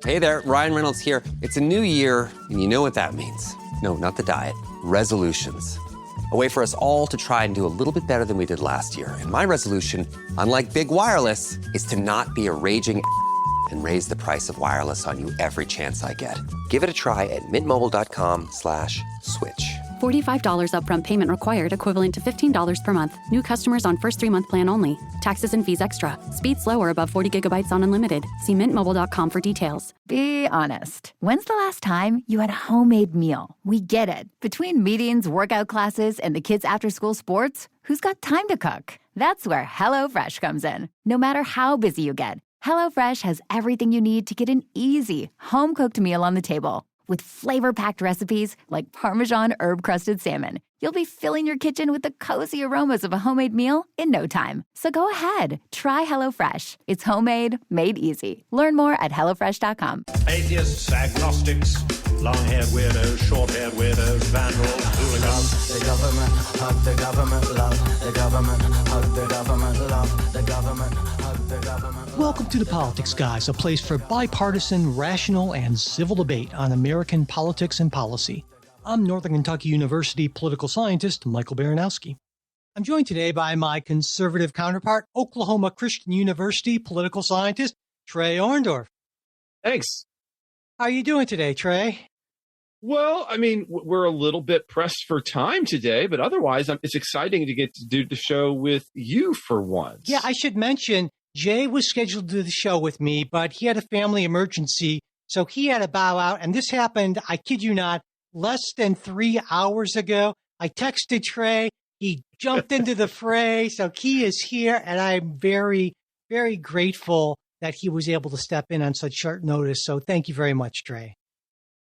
Hey there, Ryan Reynolds here. It's a new year, and you know what that means. No, not the diet. Resolutions. A way for us all to try and do a little bit better than we did last year. And my resolution, unlike big wireless, is to not be a raging and raise the price of wireless on you every chance I get. Give it a try at mintmobile.com/switch. $45 upfront payment required, equivalent to $15 per month. New customers on first 3-month plan only. Taxes and fees extra. Speed slower above 40 gigabytes on unlimited. See mintmobile.com for details. Be honest. When's the last time you had a homemade meal? We get it. Between meetings, workout classes, and the kids' after-school sports, who's got time to cook? That's where HelloFresh comes in. No matter how busy you get, HelloFresh has everything you need to get an easy, home-cooked meal on the table. With flavor-packed recipes like Parmesan herb-crusted salmon, you'll be filling your kitchen with the cozy aromas of a homemade meal in no time. So go ahead, try HelloFresh. It's homemade, made easy. Learn more at HelloFresh.com. Atheists, agnostics, long-haired weirdos, short-haired weirdos, vandals, hooligans. The government, hug the government, love the government, hug the government, love the government, hug the government. Welcome to The Politics Guys, a place for bipartisan, rational, and civil debate on American politics and policy. I'm Northern Kentucky University political scientist Michael Baranowski. I'm joined today by my conservative counterpart, Oklahoma Christian University political scientist Trey Orndorff. Thanks. How are you doing today, Trey? Well, I mean, we're a little bit pressed for time today, but otherwise it's exciting to get to do the show with you for once. Yeah, I should mention, Jay was scheduled to do the show with me, but he had a family emergency, so he had to bow out. And this happened, I kid you not, less than 3 hours ago. I texted Trey. He jumped into the fray. So he is here, and I'm very, very grateful that he was able to step in on such short notice. So thank you very much, Trey.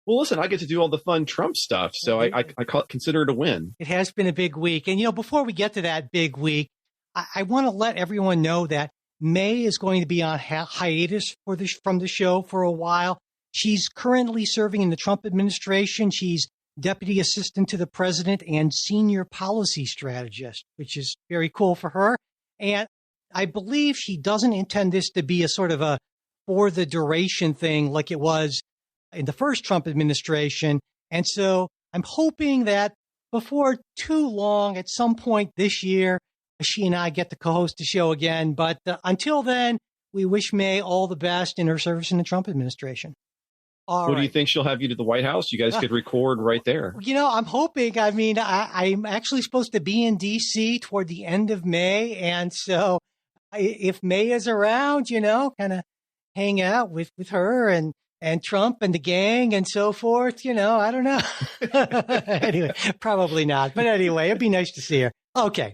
Well, listen, I get to do all the fun Trump stuff, so I consider it a win. It has been a big week. And, before we get to that big week, I want to let everyone know that May is going to be on hiatus from the show for a while. She's currently serving in the Trump administration. She's deputy assistant to the president and senior policy strategist, which is very cool for her. And I believe she doesn't intend this to be a sort of a for the duration thing like it was in the first Trump administration. And so I'm hoping that before too long, at some point this year, she and I get to co-host the show again. But until then, we wish May all the best in her service in the Trump administration. What do you think she'll have you to the White House? You guys could record right there. I'm hoping. I mean, I'm actually supposed to be in D.C. toward the end of May. And so if May is around, kind of hang out with her and Trump and the gang and so forth, I don't know. Anyway, probably not. But anyway, it'd be nice to see her. Okay.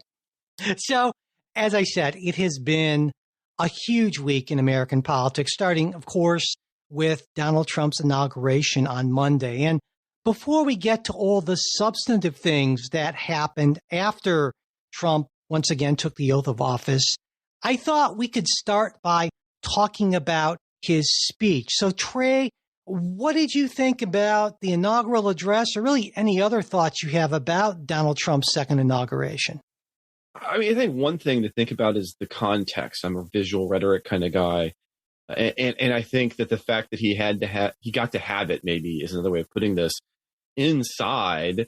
So, as I said, it has been a huge week in American politics, starting, of course, with Donald Trump's inauguration on Monday. And before we get to all the substantive things that happened after Trump once again took the oath of office, I thought we could start by talking about his speech. So, Trey, what did you think about the inaugural address, or really any other thoughts you have about Donald Trump's second inauguration? I mean, I think one thing to think about is the context. I'm a visual rhetoric kind of guy. And I think that the fact that he got to have it, maybe is another way of putting this, inside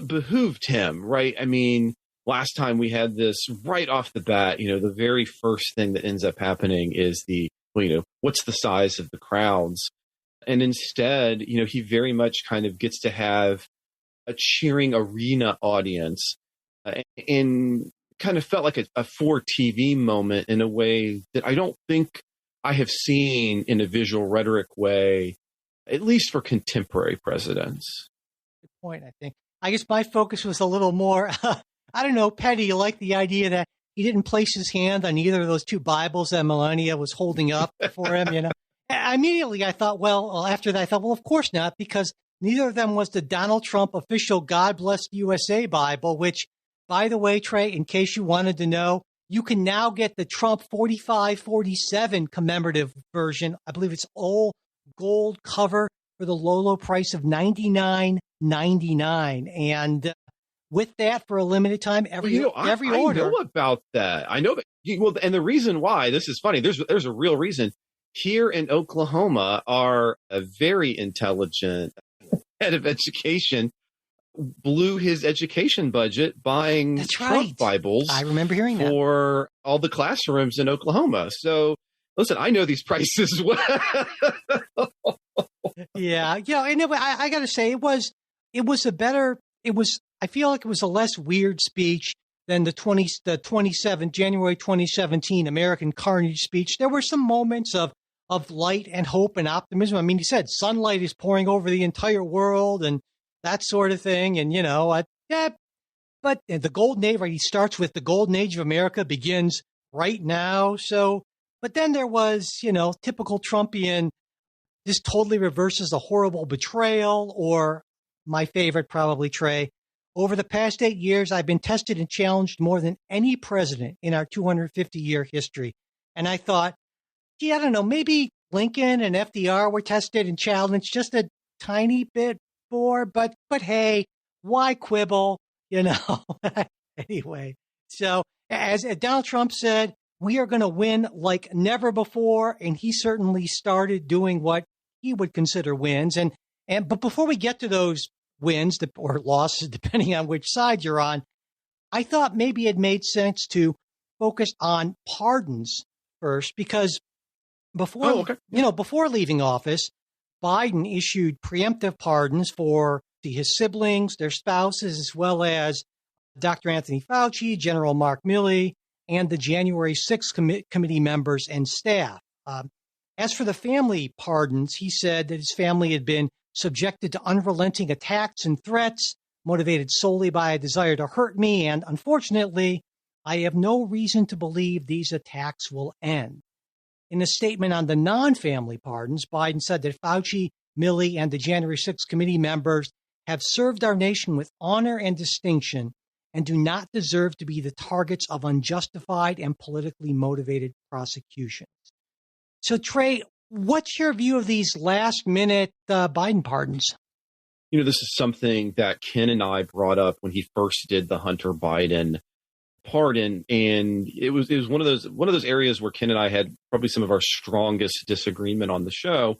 behooved him, right? I mean, last time we had this right off the bat, the very first thing that ends up happening is what's the size of the crowds? And instead, he very much kind of gets to have a cheering arena audience. And kind of felt like a for TV moment in a way that I don't think I have seen in a visual rhetoric way, at least for contemporary presidents. Good point, I think. I guess my focus was a little more, I don't know, petty. You like the idea that he didn't place his hand on either of those two Bibles that Melania was holding up for him, Immediately I thought, after that, I thought, of course not, because neither of them was the Donald Trump official God Bless the USA Bible, which, by the way, Trey, in case you wanted to know, you can now get the Trump 4547 commemorative version. I believe it's all gold cover for the low price of $99.99. And with that, for a limited time, every order. I know about that. I know that. And the reason why, this is funny, there's a real reason. here in Oklahoma, are a very intelligent head of education blew his education budget buying That's Trump right. Bibles. I remember hearing that. For all the classrooms in Oklahoma. So listen, I know these prices well. Yeah. Anyway, I got to say, it was I feel like it was a less weird speech than the January 2017 American Carnage speech. There were some moments of light and hope and optimism. I mean, he said sunlight is pouring over the entire world and that sort of thing. And, but the golden age, right, he starts with the golden age of America begins right now. So, but then there was, typical Trumpian, this totally reverses a horrible betrayal, or my favorite, probably, Trey. Over the past 8 years, I've been tested and challenged more than any president in our 250-year history. And I thought, I don't know, maybe Lincoln and FDR were tested and challenged just a tiny bit more, but hey, why quibble, Anyway, so as Donald Trump said, we are going to win like never before, and he certainly started doing what he would consider wins. But before we get to those wins or losses, depending on which side you're on, I thought maybe it made sense to focus on pardons first, because before leaving office, Biden issued preemptive pardons for his siblings, their spouses, as well as Dr. Anthony Fauci, General Mark Milley, and the January 6th committee members and staff. As for the family pardons, he said that his family had been subjected to unrelenting attacks and threats, motivated solely by a desire to hurt me, and unfortunately, I have no reason to believe these attacks will end. In a statement on the non-family pardons, Biden said that Fauci, Milley, and the January 6th committee members have served our nation with honor and distinction and do not deserve to be the targets of unjustified and politically motivated prosecutions. So, Trey, what's your view of these last-minute Biden pardons? This is something that Ken and I brought up when he first did the Hunter Biden pardon, and it was one of those areas where Ken and I had probably some of our strongest disagreement on the show,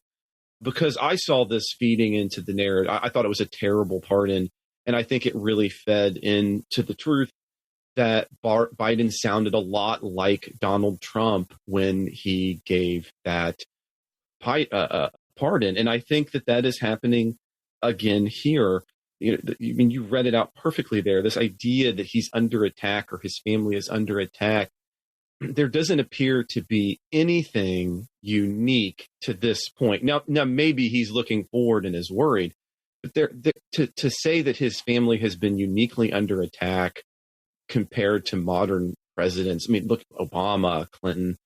because I saw this feeding into the narrative. I thought it was a terrible pardon, and I think it really fed into the truth that Biden sounded a lot like Donald Trump when he gave that pardon, and I think that is happening again here. You read it out perfectly there. This idea that he's under attack or his family is under attack, there doesn't appear to be anything unique to this point. Now maybe he's looking forward and is worried, but to say that his family has been uniquely under attack compared to modern presidents. I mean, look, Obama, Clinton,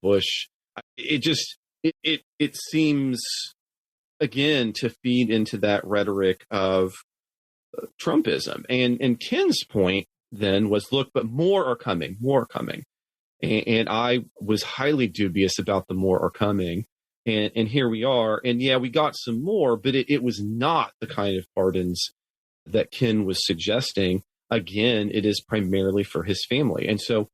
Bush. It seems, again, to feed into that rhetoric of Trumpism. And Ken's point then was, look, but more are coming. And I was highly dubious about the more are coming. And here we are. And yeah, we got some more, but it was not the kind of pardons that Ken was suggesting. Again, it is primarily for his family. And so,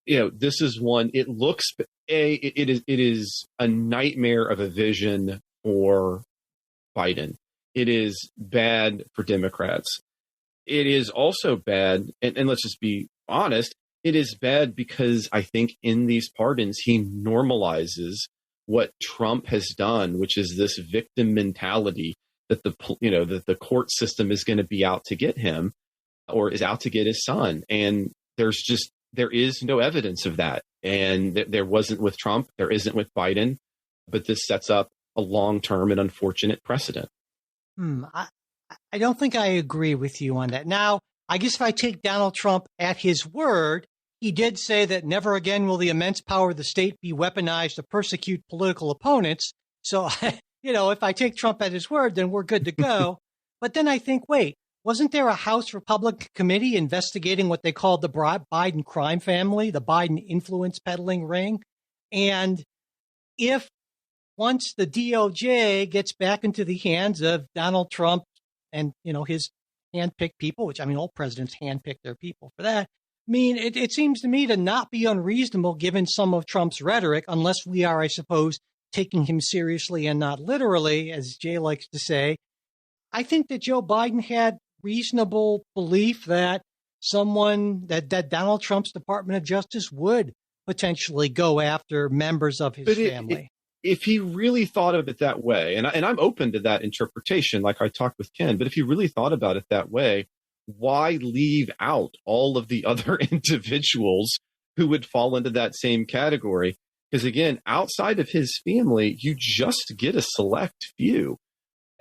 this is one, it looks, it is a nightmare of a vision for Biden. It is bad for Democrats. It is also bad, and let's just be honest, it is bad because I think in these pardons, he normalizes what Trump has done, which is this victim mentality that that the court system is going to be out to get him or is out to get his son. And there is no evidence of that. And there wasn't with Trump. There isn't with Biden. But this sets up a long-term and unfortunate precedent. I don't think I agree with you on that. Now, I guess if I take Donald Trump at his word, he did say that never again will the immense power of the state be weaponized to persecute political opponents. So, if I take Trump at his word, then we're good to go. But then I think, wait, wasn't there a House Republican committee investigating what they called the Biden crime family, the Biden influence peddling ring? And if once the DOJ gets back into the hands of Donald Trump and, his handpicked people, which all presidents handpick their people for that. mean, it seems to me to not be unreasonable given some of Trump's rhetoric, unless we are, I suppose, taking him seriously and not literally, as Jay likes to say. I think that Joe Biden had reasonable belief that that Donald Trump's Department of Justice would potentially go after members of his family. If he really thought of it that way, and I'm open to that interpretation, like I talked with Ken, but if he really thought about it that way, why leave out all of the other individuals who would fall into that same category? Because again, outside of his family, you just get a select few.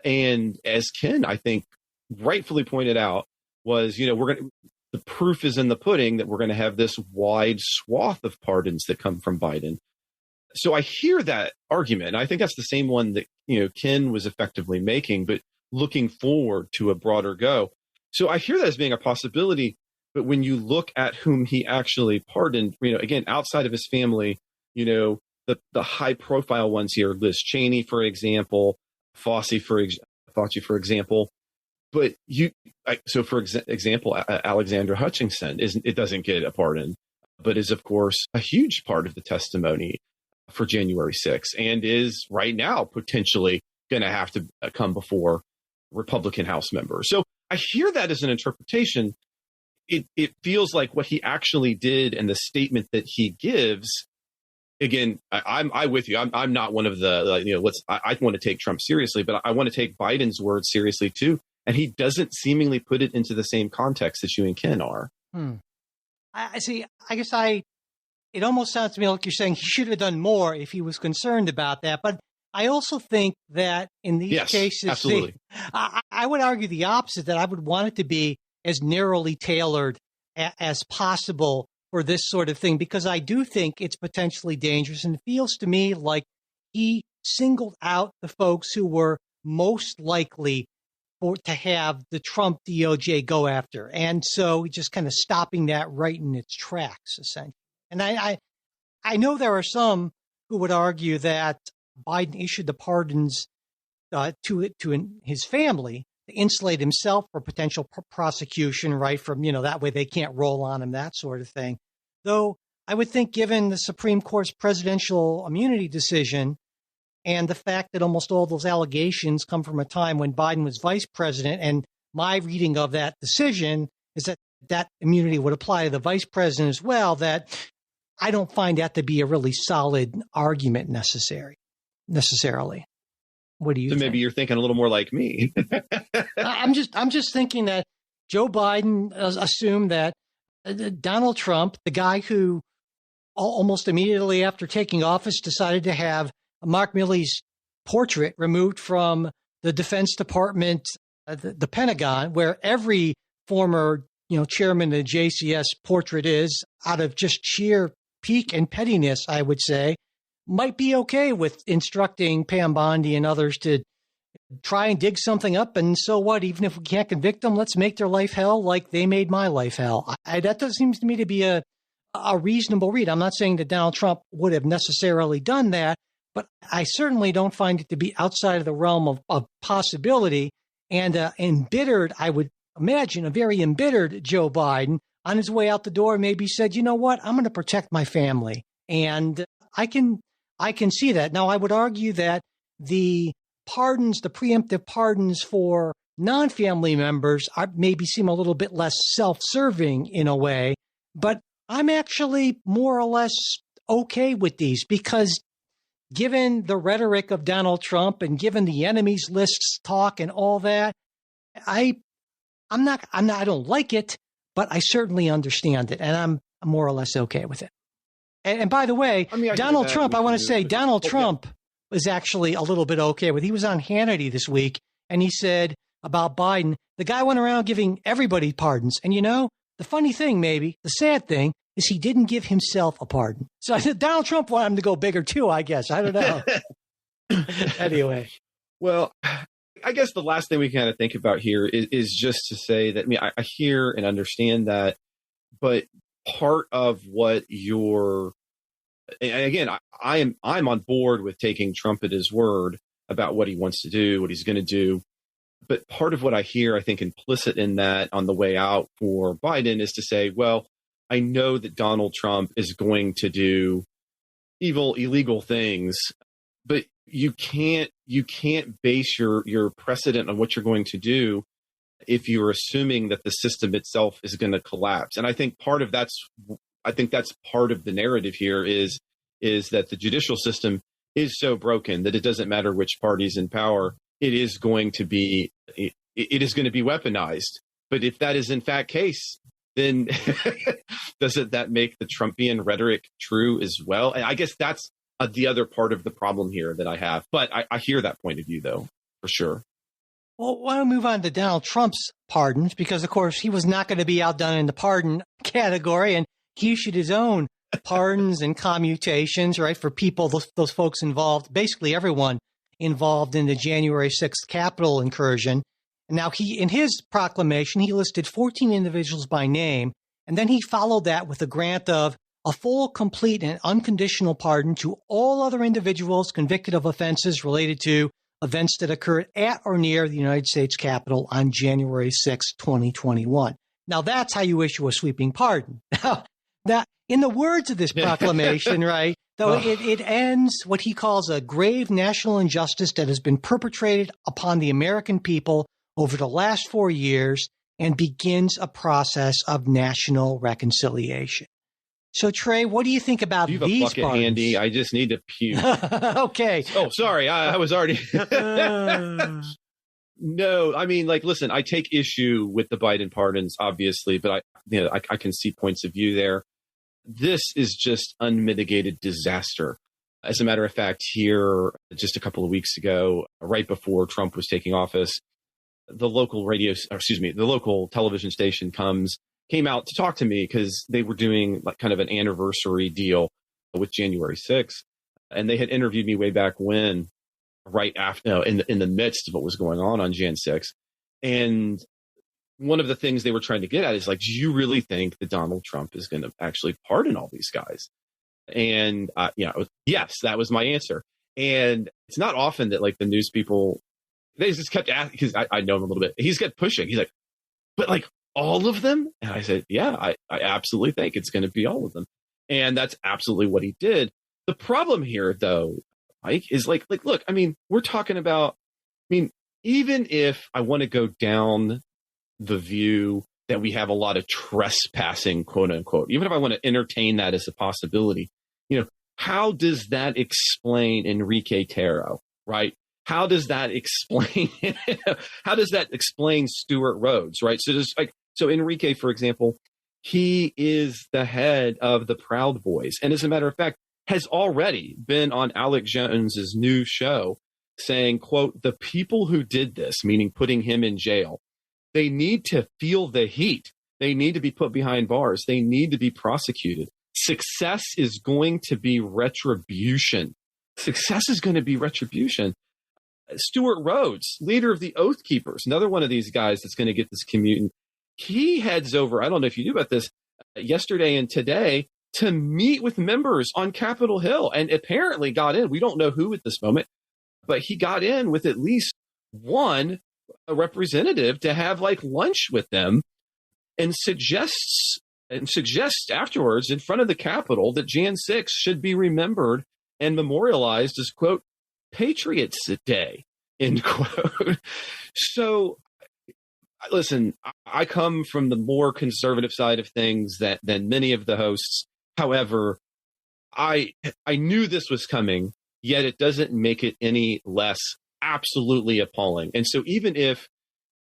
And as Ken, I think, rightfully pointed out, was, the proof is in the pudding that we're going to have this wide swath of pardons that come from Biden. So I hear that argument. And I think that's the same one that, Ken was effectively making, but looking forward to a broader go. So I hear that as being a possibility. But when you look at whom he actually pardoned, again, outside of his family, the high profile ones here, Liz Cheney, for example, Fauci, for example. But for example, Alexandra Hutchinson it doesn't get a pardon, but is, of course, a huge part of the testimony for January 6th and is right now potentially going to have to come before Republican House members. So I hear that as an interpretation. It feels like what he actually did and the statement that he gives. Again, I'm with you. I'm not one of the I want to take Trump seriously, but I want to take Biden's words seriously too. And he doesn't seemingly put it into the same context as you and Ken are. I see. I guess it almost sounds to me like you're saying he should have done more if he was concerned about that. But I also think that in these cases, absolutely. I would argue the opposite, that I would want it to be as narrowly tailored as possible for this sort of thing, because I do think it's potentially dangerous. And it feels to me like he singled out the folks who were most likely to have the Trump DOJ go after. And so just kind of stopping that right in its tracks, essentially. And I know there are some who would argue that Biden issued the pardons to his family to insulate himself for potential prosecution, right? From, that way they can't roll on him, that sort of thing. Though I would think, given the Supreme Court's presidential immunity decision and the fact that almost all those allegations come from a time when Biden was vice president, and my reading of that decision is that immunity would apply to the vice president as well, that I don't find that to be a really solid argument necessarily. What do you think? Maybe you're thinking a little more like me. I'm just thinking that Joe Biden assumed that Donald Trump, the guy who almost immediately after taking office decided to have Mark Milley's portrait removed from the Defense Department, the Pentagon, where every former chairman of the JCS portrait is, out of just sheer pique and pettiness, I would say, might be okay with instructing Pam Bondi and others to try and dig something up. And so what? Even if we can't convict them, let's make their life hell like they made my life hell. That seems to me to be a reasonable read. I'm not saying that Donald Trump would have necessarily done that, but I certainly don't find it to be outside of the realm of possibility. And embittered, I would imagine, a very embittered Joe Biden on his way out the door maybe said, you know what, I'm going to protect my family. And I can see that. Now, I would argue that the pardons, the preemptive pardons for non-family members maybe seem a little bit less self-serving in a way, but I'm actually more or less okay with these because given the rhetoric of Donald Trump and given the enemies lists talk and all that, I don't like it, but I certainly understand it, and I'm more or less okay with it. And by the way, Donald Trump, I want to say Donald Trump was actually a little bit okay with. He was on Hannity this week, and he said about Biden, the guy went around giving everybody pardons. And the funny thing, maybe, the sad thing, is he didn't give himself a pardon. So I said Donald Trump wanted him to go bigger too, I guess. I don't know. Anyway. Well, I guess the last thing we kind of think about here is just to say that, I hear and understand that, but part of what again, I'm on board with taking Trump at his word about what he wants to do, what he's going to do. But part of what I hear, I think implicit in that on the way out for Biden is to say, well, I know that Donald Trump is going to do illegal things, but you can't base your precedent on what you're going to do if you're assuming that the system itself is going to collapse. And I think that's part of the narrative here is that the judicial system is so broken that it doesn't matter which party's in power. It is going to be weaponized. But if that is in fact case, then doesn't that make the Trumpian rhetoric true as well? And I guess that's the other part of the problem here that I have. But I hear that point of view, though, for sure. Well, why don't we move on to Donald Trump's pardons? Because, of course, he was not going to be outdone in the pardon category, and he issued his own pardons and commutations, right, for people, those folks involved, basically everyone involved in the January 6th Capitol incursion. And now in his proclamation, he listed 14 individuals by name, and then he followed that with a grant of a full, complete, and unconditional pardon to all other individuals convicted of offenses related to events that occurred at or near the United States Capitol on January 6, 2021. Now, that's how you issue a sweeping pardon. Now, in the words of this proclamation, right, though it ends what he calls a grave national injustice that has been perpetrated upon the American people over the last 4 years and begins a process of national reconciliation. So, Trey, what do you think about these pardons? You have a bucket handy. I just need to puke. Okay. Oh, sorry. I was already... No, I mean, listen, I take issue with the Biden pardons, obviously, but I can see points of view there. This is just unmitigated disaster. As a matter of fact, here, just a couple of weeks ago, right before Trump was taking office, the local television station came out to talk to me because they were doing kind of an anniversary deal with January 6th. And they had interviewed me way back when, right after, in the midst of what was going on Jan 6th. And one of the things they were trying to get at is do you really think that Donald Trump is going to actually pardon all these guys? And, yes, that was my answer. And it's not often that the news people, they just kept asking, because I know him a little bit. He's kept pushing. He's like, but all of them? And I said, yeah, I absolutely think it's going to be all of them. And that's absolutely what he did. The problem here, though, Mike, is look, I mean, we're talking about, even if I want to go down the view that we have a lot of trespassing, quote unquote, even if I want to entertain that as a possibility, how does that explain Enrique Tarrio, right? How does that explain, Stuart Rhodes, right? So Enrique, for example, he is the head of the Proud Boys. And as a matter of fact, has already been on Alex Jones's new show saying, quote, the people who did this, meaning putting him in jail, they need to feel the heat. They need to be put behind bars. They need to be prosecuted. Success is going to be retribution. Success is going to be retribution. Stuart Rhodes, leader of the Oath Keepers, another one of these guys that's going to get this commute. He heads over, I don't know if you knew about this, yesterday and today to meet with members on Capitol Hill, and apparently got in. We don't know who at this moment, but he got in with at least one representative to have lunch with them, and suggests afterwards in front of the Capitol that Jan 6 should be remembered and memorialized as, quote, Patriots Day, end quote. So, listen, I come from the more conservative side of things than many of the hosts. However, I knew this was coming, yet it doesn't make it any less absolutely appalling. And so even if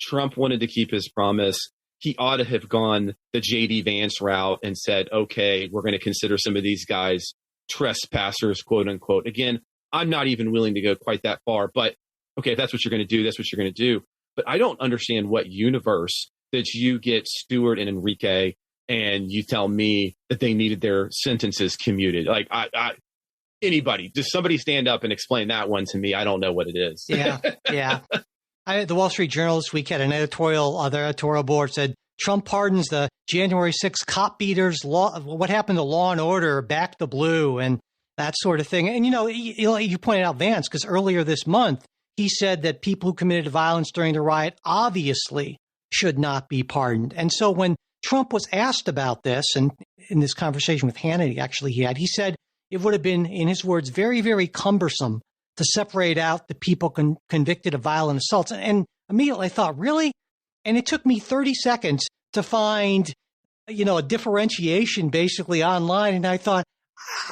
Trump wanted to keep his promise, he ought to have gone the J.D. Vance route and said, okay, we're going to consider some of these guys trespassers, quote unquote. Again, I'm not even willing to go quite that far, but okay, if that's what you're going to do, that's what you're going to do. But I don't understand what universe that you get Stuart and Enrique and you tell me that they needed their sentences commuted. Anybody, does somebody stand up and explain that one to me? I don't know what it is. Yeah. The Wall Street Journal this week had an editorial, the editorial board said, Trump pardons the January 6th cop beaters, what happened to Law and Order, back the blue, and that sort of thing. And, you pointed out Vance, because earlier this month, he said that people who committed violence during the riot obviously should not be pardoned. And so when Trump was asked about this, and in this conversation with Hannity, actually, he said it would have been, in his words, very, very cumbersome to separate out the people convicted of violent assaults. And immediately I thought, really? And it took me 30 seconds to find, a differentiation basically online. And I thought,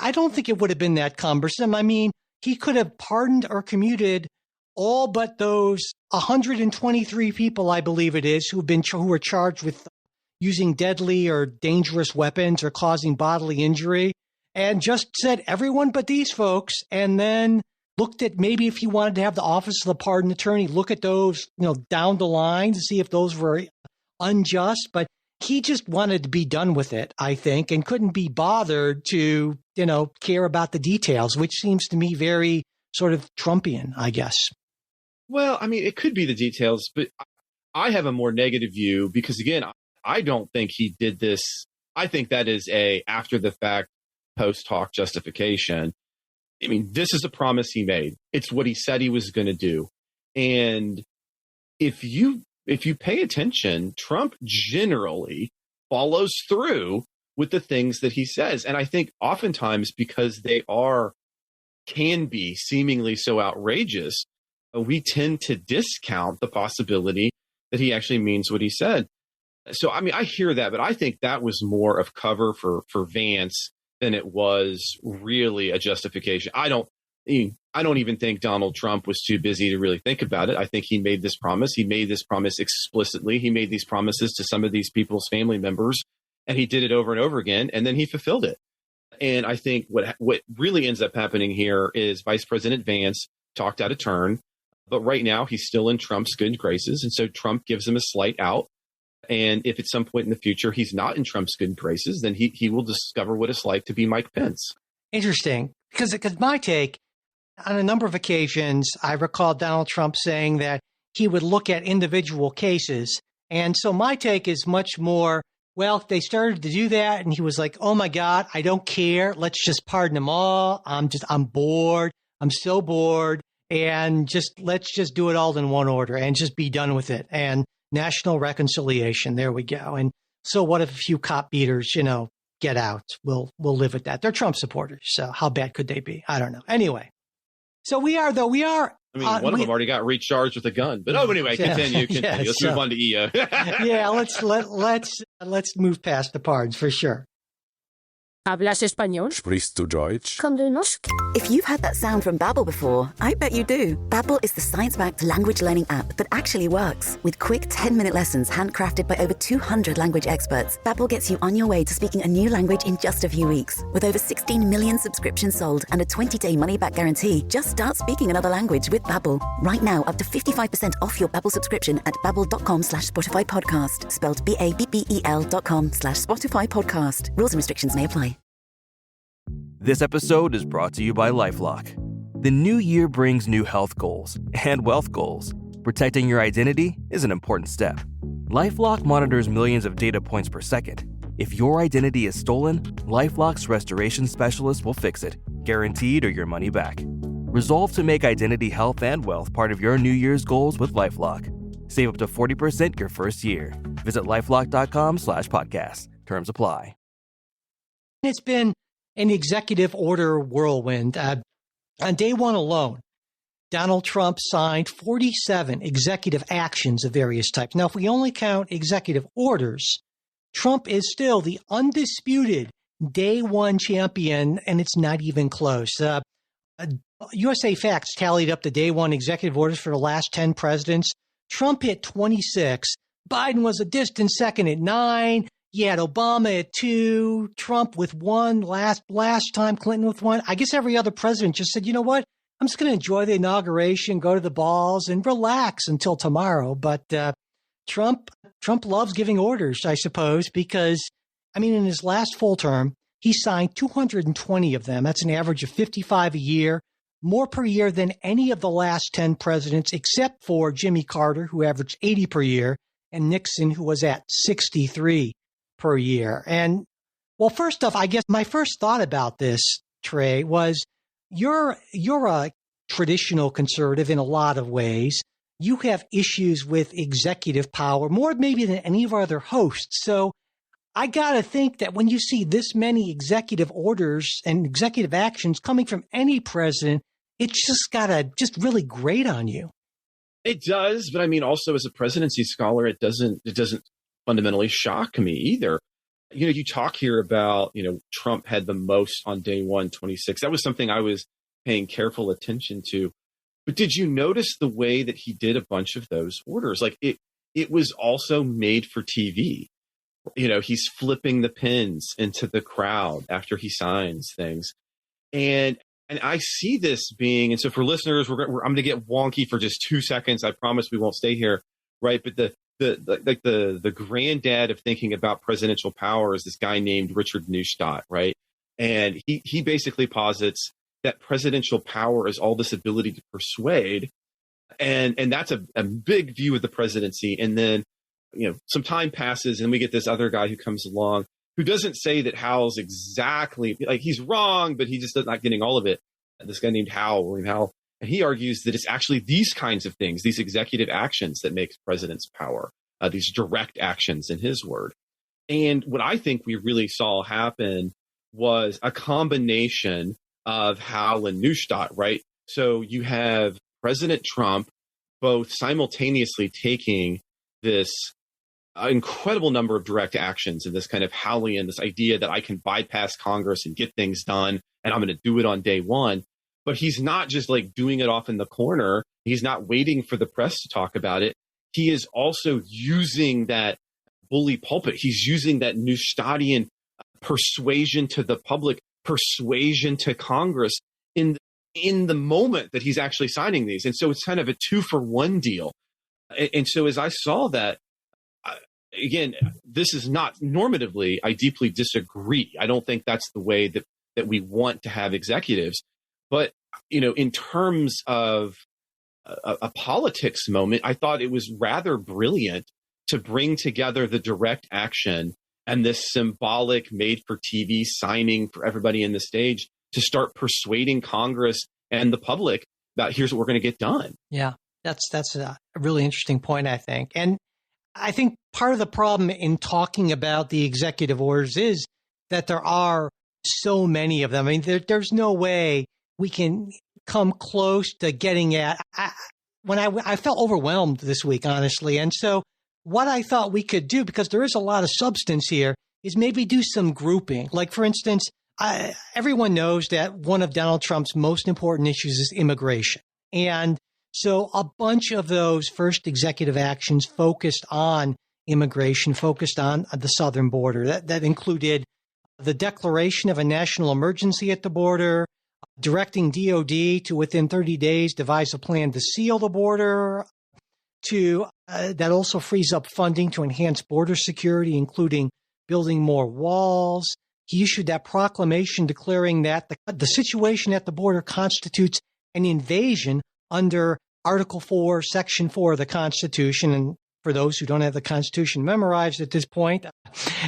I don't think it would have been that cumbersome. I mean, he could have pardoned or commuted all but those 123 people, I believe it is, who were charged with using deadly or dangerous weapons or causing bodily injury, and just said everyone but these folks, and then looked at maybe if he wanted to have the office of the pardon attorney look at those, down the line to see if those were unjust. But he just wanted to be done with it, I think, and couldn't be bothered to, care about the details, which seems to me very sort of Trumpian, I guess. Well, I mean, it could be the details, but I have a more negative view because, again, I don't think he did this. I think that is a after the fact, post hoc justification. I mean, this is a promise he made. It's what he said he was going to do. And if you pay attention, Trump generally follows through with the things that he says. And I think oftentimes because they can be seemingly so outrageous, we tend to discount the possibility that he actually means what he said. So, I mean, I hear that, but I think that was more of cover for Vance than it was really a justification. I don't even think Donald Trump was too busy to really think about it. I think he made this promise. He made this promise explicitly. He made these promises to some of these people's family members, and he did it over and over again, and then he fulfilled it. And I think what really ends up happening here is Vice President Vance talked out of turn, but right now he's still in Trump's good graces, and so Trump gives him a slight out. And if at some point in the future he's not in Trump's good graces, then he will discover what it's like to be Mike Pence. Interesting, because my take, on a number of occasions, I recall Donald Trump saying that he would look at individual cases. And so my take is much more, well, they started to do that, and he was like, oh, my God, I don't care. Let's just pardon them all. I'm bored. I'm so bored. And let's just do it all in one order and just be done with it. And national reconciliation. There we go. And so what if a few cop beaters, get out? We'll live with that. They're Trump supporters. So how bad could they be? I don't know. Anyway, so we are. I mean, one of them already got recharged with a gun. But anyway, continue. Yeah, let's move on to EO. Yeah, let's move past the pardons for sure. ¿Hablas español? Sprichst du Deutsch? Komm du noch? If you've heard that sound from Babbel before, I bet you do. Babbel is the science-backed language learning app that actually works. With quick 10-minute lessons handcrafted by over 200 language experts, Babbel gets you on your way to speaking a new language in just a few weeks. With over 16 million subscriptions sold and a 20-day money-back guarantee, just start speaking another language with Babbel. Right now, up to 55% off your Babbel subscription at babbel.com/Spotify podcast. Spelled BABBEL.com/Spotify podcast. Rules and restrictions may apply. This episode is brought to you by LifeLock. The new year brings new health goals and wealth goals. Protecting your identity is an important step. LifeLock monitors millions of data points per second. If your identity is stolen, LifeLock's restoration specialist will fix it, guaranteed or your money back. Resolve to make identity health and wealth part of your New Year's goals with LifeLock. Save up to 40% your first year. Visit LifeLock.com/podcast. Terms apply. It's been an executive order whirlwind. On day one alone, Donald Trump signed 47 executive actions of various types. Now, if we only count executive orders, Trump is still the undisputed day one champion, and it's not even close. USA Facts tallied up the day one executive orders for the last 10 presidents. Trump hit 26. Biden was a distant second at 9. You had Obama at 2, Trump with 1, last time Clinton with 1. I guess every other president just said, you know what? I'm just going to enjoy the inauguration, go to the balls, and relax until tomorrow. But Trump loves giving orders, I suppose, because, I mean, in his last full term, he signed 220 of them. That's an average of 55 a year, more per year than any of the last 10 presidents, except for Jimmy Carter, who averaged 80 per year, and Nixon, who was at 63 per year. And well, first off, I guess my first thought about this, Trey, was you're a traditional conservative in a lot of ways. You have issues with executive power more maybe than any of our other hosts. So I got to think that when you see this many executive orders and executive actions coming from any president, it's just got to just really grate on you. It does, but I mean, also as a presidency scholar, it doesn't fundamentally shock me either. You know, you talk here about, Trump had the most on day 126. That was something I was paying careful attention to. But did you notice the way that he did a bunch of those orders? Like it was also made for TV. He's flipping the pins into the crowd after he signs things. And I see this being, and so for listeners, I'm going to get wonky for just 2 seconds. I promise we won't stay here, right? But the granddad of thinking about presidential power is this guy named Richard Neustadt, right? And he basically posits that presidential power is all this ability to persuade, and that's a big view of the presidency. And then some time passes, and we get this other guy who comes along who doesn't say that Hal's exactly, like, he's wrong, but he just not getting all of it. This guy named William Howell, and he argues that it's actually these kinds of things, these executive actions, that makes presidents' power, these direct actions, in his word. And what I think we really saw happen was a combination of Howell and Neustadt, right? So you have President Trump both simultaneously taking this incredible number of direct actions and this kind of Howellian, this idea that I can bypass Congress and get things done, and I'm going to do it on day one. But he's not just like doing it off in the corner. He's not waiting for the press to talk about it. He is also using that bully pulpit. He's using that Neustadtian persuasion to the public, persuasion to Congress in the moment that he's actually signing these. And so it's kind of a 2-for-1 deal. And so as I saw that, again, this is not normatively, I deeply disagree. I don't think that's the way that we want to have executives. But, in terms of a politics moment, I thought it was rather brilliant to bring together the direct action and this symbolic made-for-TV signing for everybody in the stage to start persuading Congress and the public about here's what we're going to get done. Yeah, that's a really interesting point, I think. And I think part of the problem in talking about the executive orders is that there are so many of them. I mean, there's no way we can come close to getting at. I felt overwhelmed this week, honestly. And so what I thought we could do, because there is a lot of substance here, is maybe do some grouping. Like, for instance, everyone knows that one of Donald Trump's most important issues is immigration. And so a bunch of those first executive actions focused on immigration, focused on the southern border. That included the declaration of a national emergency at the border, directing DOD to within 30 days devise a plan to seal the border, that also frees up funding to enhance border security, including building more walls. He issued that proclamation declaring that the situation at the border constitutes an invasion under Article 4, Section 4 of the Constitution. And for those who don't have the Constitution memorized at this point,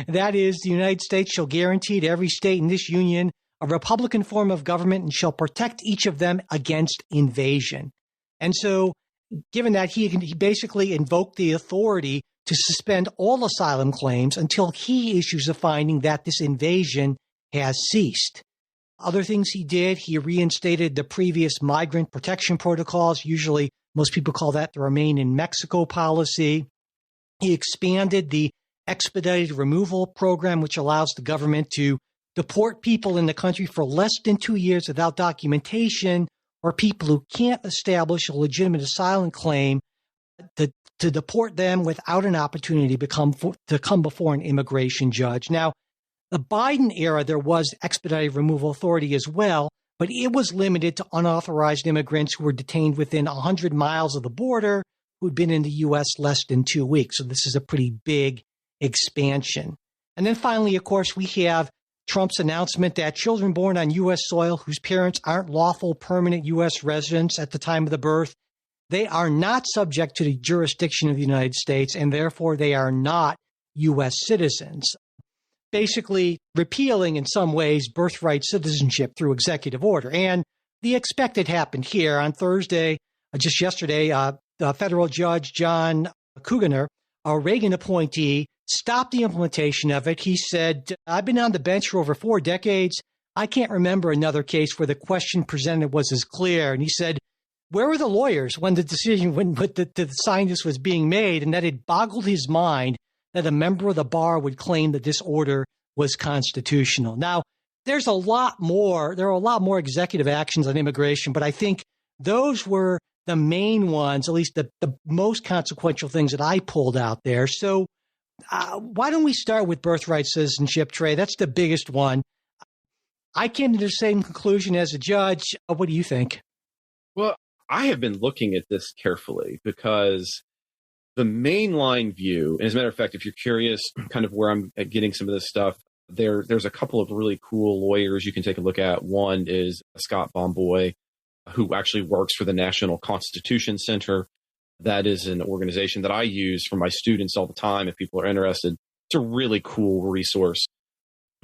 that is, the United States shall guarantee to every state in this union a republican form of government and shall protect each of them against invasion. And so, given that, he basically invoked the authority to suspend all asylum claims until he issues a finding that this invasion has ceased. Other things he did, he reinstated the previous migrant protection protocols. Usually, most people call that the Remain in Mexico policy. He expanded the expedited removal program, which allows the government to deport people in the country for less than 2 years without documentation, or people who can't establish a legitimate asylum claim, to deport them without an opportunity to come before an immigration judge. Now, the Biden era, there was expedited removal authority as well, but it was limited to unauthorized immigrants who were detained within 100 miles of the border, who'd been in the U.S. less than 2 weeks. So this is a pretty big expansion. And then finally, of course, we have Trump's announcement that children born on U.S. soil whose parents aren't lawful permanent U.S. residents at the time of the birth, they are not subject to the jurisdiction of the United States, and therefore they are not U.S. citizens. Basically repealing, in some ways, birthright citizenship through executive order. And the expected happened here on Thursday. Just yesterday, the federal judge John Couganer, a Reagan appointee, stop the implementation of it. He said, I've been on the bench for over 4 decades. I can't remember another case where the question presented was as clear. And he said, where were the lawyers when the decision, when the scientist was being made? And that it boggled his mind that a member of the bar would claim that this order was constitutional. Now, there are a lot more executive actions on immigration, but I think those were the main ones, at least the most consequential things that I pulled out there. So why don't we start with birthright citizenship, Trey? That's the biggest one. I came to the same conclusion as a judge. What do you think? Well, I have been looking at this carefully because the mainline view, and as a matter of fact, if you're curious kind of where I'm getting some of this stuff, there's a couple of really cool lawyers you can take a look at. One is Scott Bomboy, who actually works for the National Constitution Center. That is an organization that I use for my students all the time if people are interested. It's a really cool resource.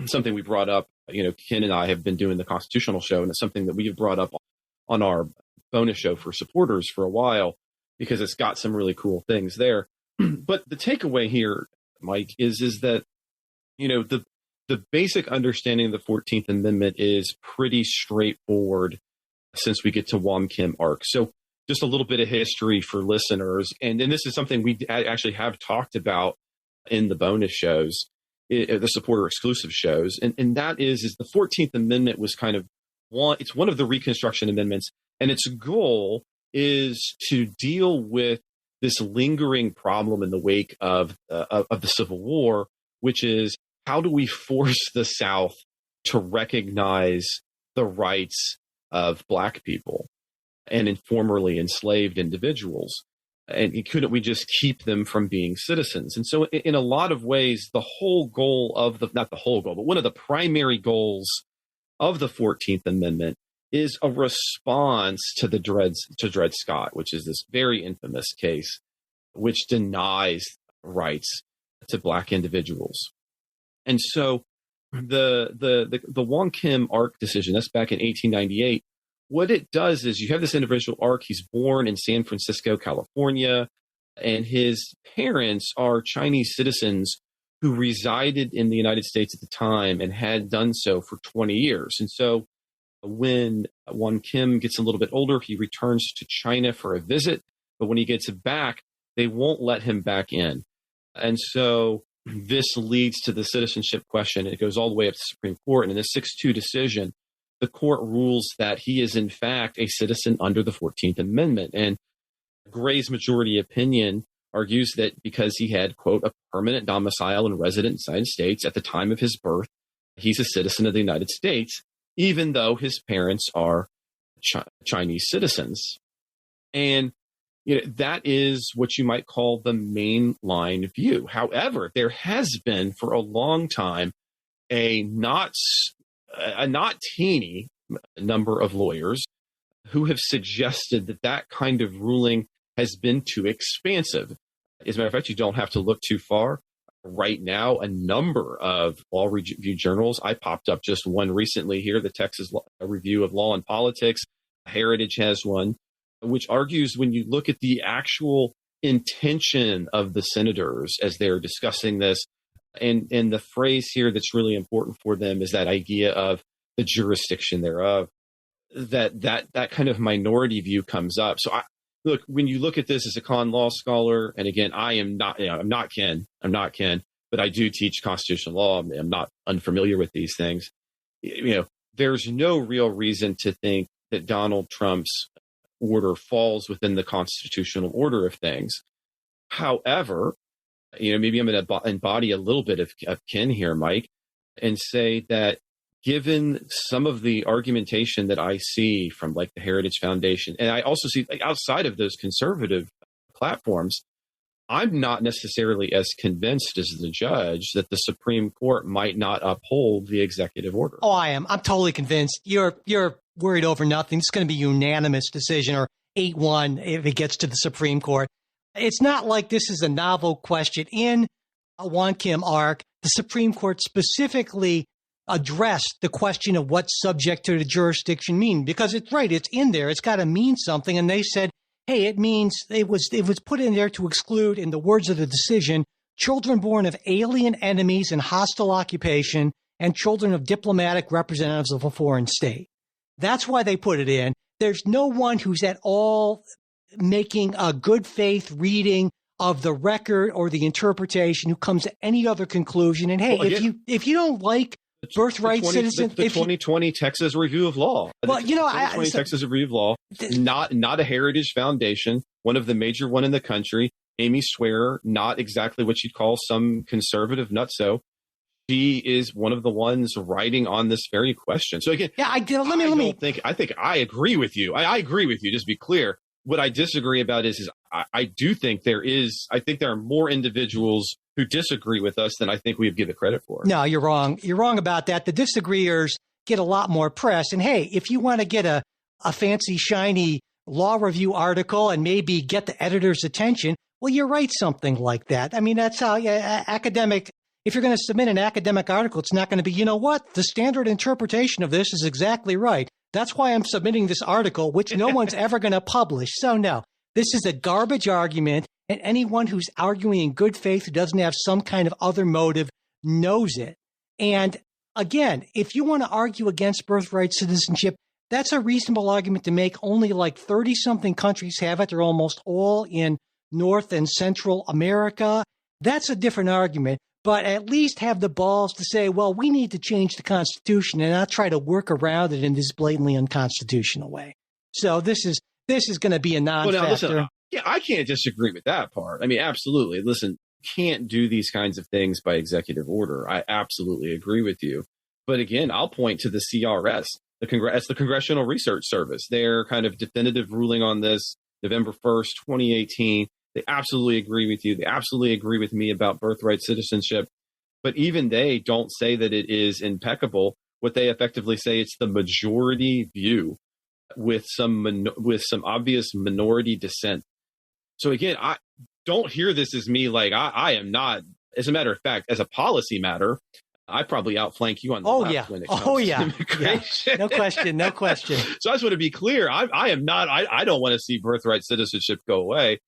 Something we brought up, Ken and I have been doing the Constitutional Show, and it's something that we have brought up on our bonus show for supporters for a while because it's got some really cool things there. But the takeaway here, Mike, is that, the basic understanding of the 14th Amendment is pretty straightforward since we get to Wong Kim Ark. So just a little bit of history for listeners. And this is something we actually have talked about in the bonus shows, the supporter exclusive shows. And that is the 14th Amendment was kind of it's one of the Reconstruction amendments. And its goal is to deal with this lingering problem in the wake of the Civil War, which is how do we force the South to recognize the rights of Black people and formerly enslaved individuals? And couldn't we just keep them from being citizens? And so in a lot of ways, the whole goal of not the whole goal, but one of the primary goals of the 14th Amendment is a response to Dred Scott, which is this very infamous case, which denies rights to Black individuals. And so the Wong Kim Ark decision, that's back in 1898, what it does is you have this individual Ark. He's born in San Francisco, California, and his parents are Chinese citizens who resided in the United States at the time and had done so for 20 years. And so when Wong Kim gets a little bit older, he returns to China for a visit. But when he gets back, they won't let him back in. And so this leads to the citizenship question. It goes all the way up to the Supreme Court. And in the 6-2 decision, the court rules that he is, in fact, a citizen under the 14th Amendment. And Gray's majority opinion argues that because he had, quote, a permanent domicile and resident in the United States at the time of his birth, he's a citizen of the United States, even though his parents are Chinese citizens. And that is what you might call the mainline view. However, there has been for a long time a not teeny number of lawyers who have suggested that kind of ruling has been too expansive. As a matter of fact, you don't have to look too far. Right now, a number of law review journals, I popped up just one recently here, the Texas Review of Law and Politics. Heritage has one, which argues when you look at the actual intention of the senators as they're discussing this, and the phrase here that's really important for them is that idea of the jurisdiction thereof, that kind of minority view comes up. So look, when you look at this as a con law scholar, and again, I'm not Ken, but I do teach constitutional law. I'm not unfamiliar with these things. There's no real reason to think that Donald Trump's order falls within the constitutional order of things. However, maybe I'm going to embody a little bit of Ken here, Mike, and say that given some of the argumentation that I see from like the Heritage Foundation, and I also see outside of those conservative platforms, I'm not necessarily as convinced as the judge that the Supreme Court might not uphold the executive order. Oh, I am. I'm totally convinced. You're worried over nothing. It's going to be a unanimous decision, or 8-1 if it gets to the Supreme Court. It's not like this is a novel question. In Wong Kim Ark, the Supreme Court specifically addressed the question of what subject to the jurisdiction mean, because it's right. It's in there. It's got to mean something. And they said, hey, it means it was put in there to exclude, in the words of the decision, children born of alien enemies in hostile occupation, and children of diplomatic representatives of a foreign state. That's why they put it in. There's no one who's at all making a good faith reading of the record or the interpretation who comes to any other conclusion. And hey, if you don't like birthright citizen, the 2020 Texas Review of Law. Well, the 2020 Texas Review of Law, not a heritage foundation, one of the major one in the country. Amy Swearer, not exactly what you'd call some conservative nutso. She is one of the ones writing on this very question. So again, I think I agree with you. I agree with you. Just to be clear. What I disagree about is I do think there are more individuals who disagree with us than I think we give it credit for. No, you're wrong. You're wrong about that. The disagreeers get a lot more press. And hey, if you want to get a fancy, shiny law review article and maybe get the editor's attention, well, you write something like that. I mean, that's how academic, if you're going to submit an academic article, it's not going to be, you know what, the standard interpretation of this is exactly right. That's why I'm submitting this article, which no one's ever going to publish. So no, this is a garbage argument. And anyone who's arguing in good faith who doesn't have some kind of other motive knows it. And again, if you want to argue against birthright citizenship, that's a reasonable argument to make. Only like 30-something countries have it. They're almost all in North and Central America. That's a different argument. But at least have the balls to say, well, we need to change the Constitution and not try to work around it in this blatantly unconstitutional way. So this is going to be a non-factor. Well, now, listen, I can't disagree with that part. I mean, absolutely. Listen, can't do these kinds of things by executive order. I absolutely agree with you. But again, I'll point to the CRS, the Congressional Research Service. Their kind of definitive ruling on this, November 1st, 2018. They absolutely agree with you. They absolutely agree with me about birthright citizenship. But even they don't say that it is impeccable. What they effectively say, it's the majority view with some obvious minority dissent. So again, I don't hear this as me like I am not. As a matter of fact, as a policy matter, I probably outflank you on the left when it comes to immigration. Yeah. No question. So I just want to be clear. I am not. I don't want to see birthright citizenship go away.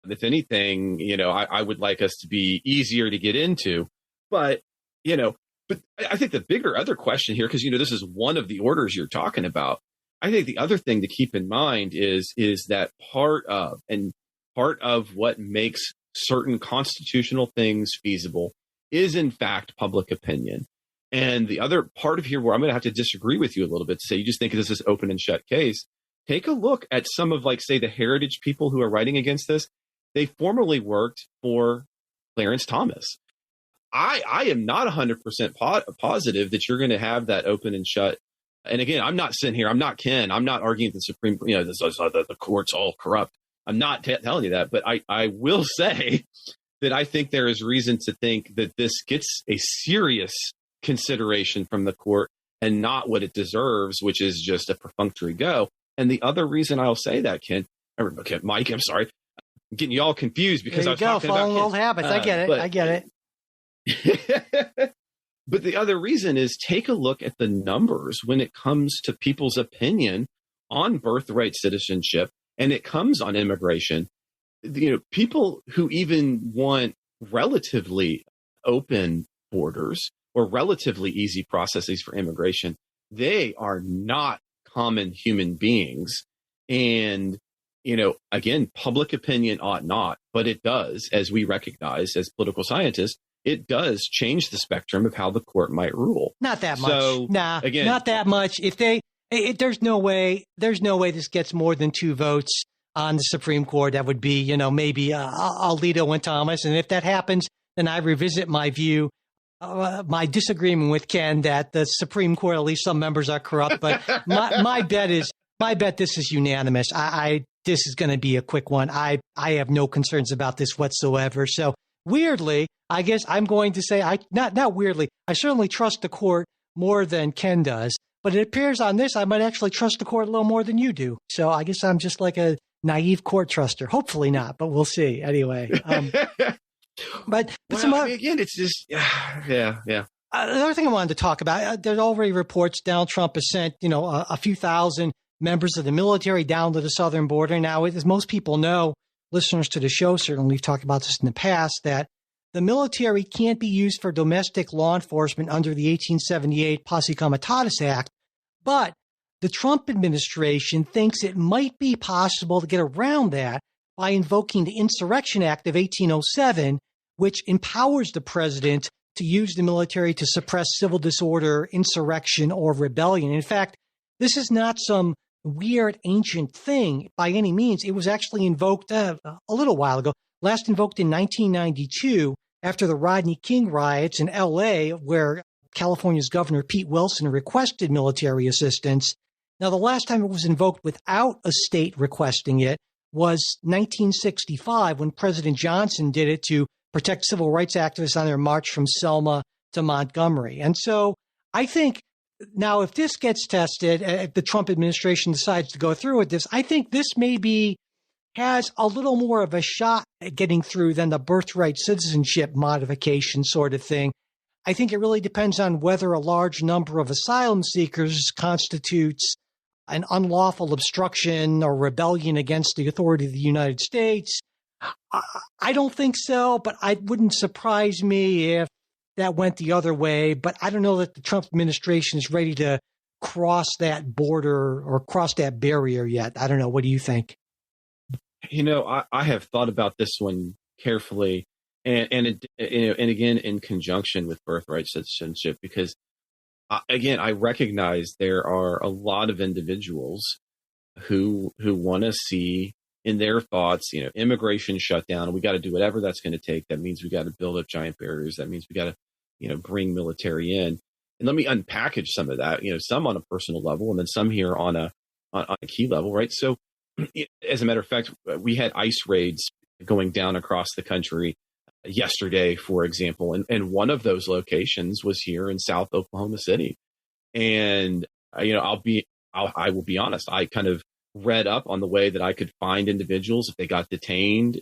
If anything, I would like us to be easier to get into. But I think the bigger other question here, because, this is one of the orders you're talking about. I think the other thing to keep in mind is that part of what makes certain constitutional things feasible is, in fact, public opinion. And the other part of here where I'm going to have to disagree with you a little bit, to say you just think this is open and shut case. Take a look at some of, say, the heritage people who are writing against this. They formerly worked for Clarence Thomas. I am not 100% positive that you're going to have that open and shut. And again, I'm not sitting here. I'm not Ken. I'm not arguing the Supreme, the court's all corrupt. I'm not telling you that. But I will say that I think there is reason to think that this gets a serious consideration from the court and not what it deserves, which is just a perfunctory go. And the other reason I'll say that, Mike, I'm sorry. I'm getting you all confused because I was talking about old habits. I get it. But the other reason is take a look at the numbers when it comes to people's opinion on birthright citizenship, and it comes on immigration. People who even want relatively open borders or relatively easy processes for immigration, they are not common human beings. And again, public opinion ought not, but it does, as we recognize as political scientists, it does change the spectrum of how the court might rule. Not that much. So, again, not that much. There's no way this gets more than 2 votes on the Supreme Court. That would be, maybe Alito and Thomas. And if that happens, then I revisit my view, my disagreement with Ken that the Supreme Court, at least some members are corrupt. But my bet this is unanimous. This is going to be a quick one. I have no concerns about this whatsoever. So weirdly, I guess I'm going to say not weirdly. I certainly trust the court more than Ken does, but it appears on this I might actually trust the court a little more than you do. So I guess I'm just like a naive court truster. Hopefully not, but we'll see anyway. But again, it's just yeah. Another thing I wanted to talk about. There's already reports Donald Trump has sent a few thousand members of the military down to the southern border. Now, as most people know, listeners to the show, certainly we've talked about this in the past, that the military can't be used for domestic law enforcement under the 1878 Posse Comitatus Act, but the Trump administration thinks it might be possible to get around that by invoking the Insurrection Act of 1807, which empowers the president to use the military to suppress civil disorder, insurrection, or rebellion. In fact, this is not some weird ancient thing by any means. It was actually invoked a little while ago, last invoked in 1992 after the Rodney King riots in L.A., where California's Governor Pete Wilson requested military assistance. Now, the last time it was invoked without a state requesting it was 1965, when President Johnson did it to protect civil rights activists on their march from Selma to Montgomery. And so I think now if this gets tested, if the Trump administration decides to go through with this, I think this maybe has a little more of a shot at getting through than the birthright citizenship modification sort of thing. I think it really depends on whether a large number of asylum seekers constitutes an unlawful obstruction or rebellion against the authority of the United States. I don't think so, but it wouldn't surprise me if that went the other way. But I don't know that the Trump administration is ready to cross that border or cross that barrier yet. I don't know. What do you think? You know, I have thought about this one carefully, and again in conjunction with birthright citizenship, because again, I recognize there are a lot of individuals who want to see in their thoughts, immigration shut down, and we got to do whatever that's going to take. That means we got to build up giant barriers. That means we got to, bring military in. And let me unpackage some of that, some on a personal level and then some here on a key level, right? So as a matter of fact, we had ICE raids going down across the country yesterday, for example, and one of those locations was here in South Oklahoma City. And, I will be honest, I kind of read up on the way that I could find individuals if they got detained.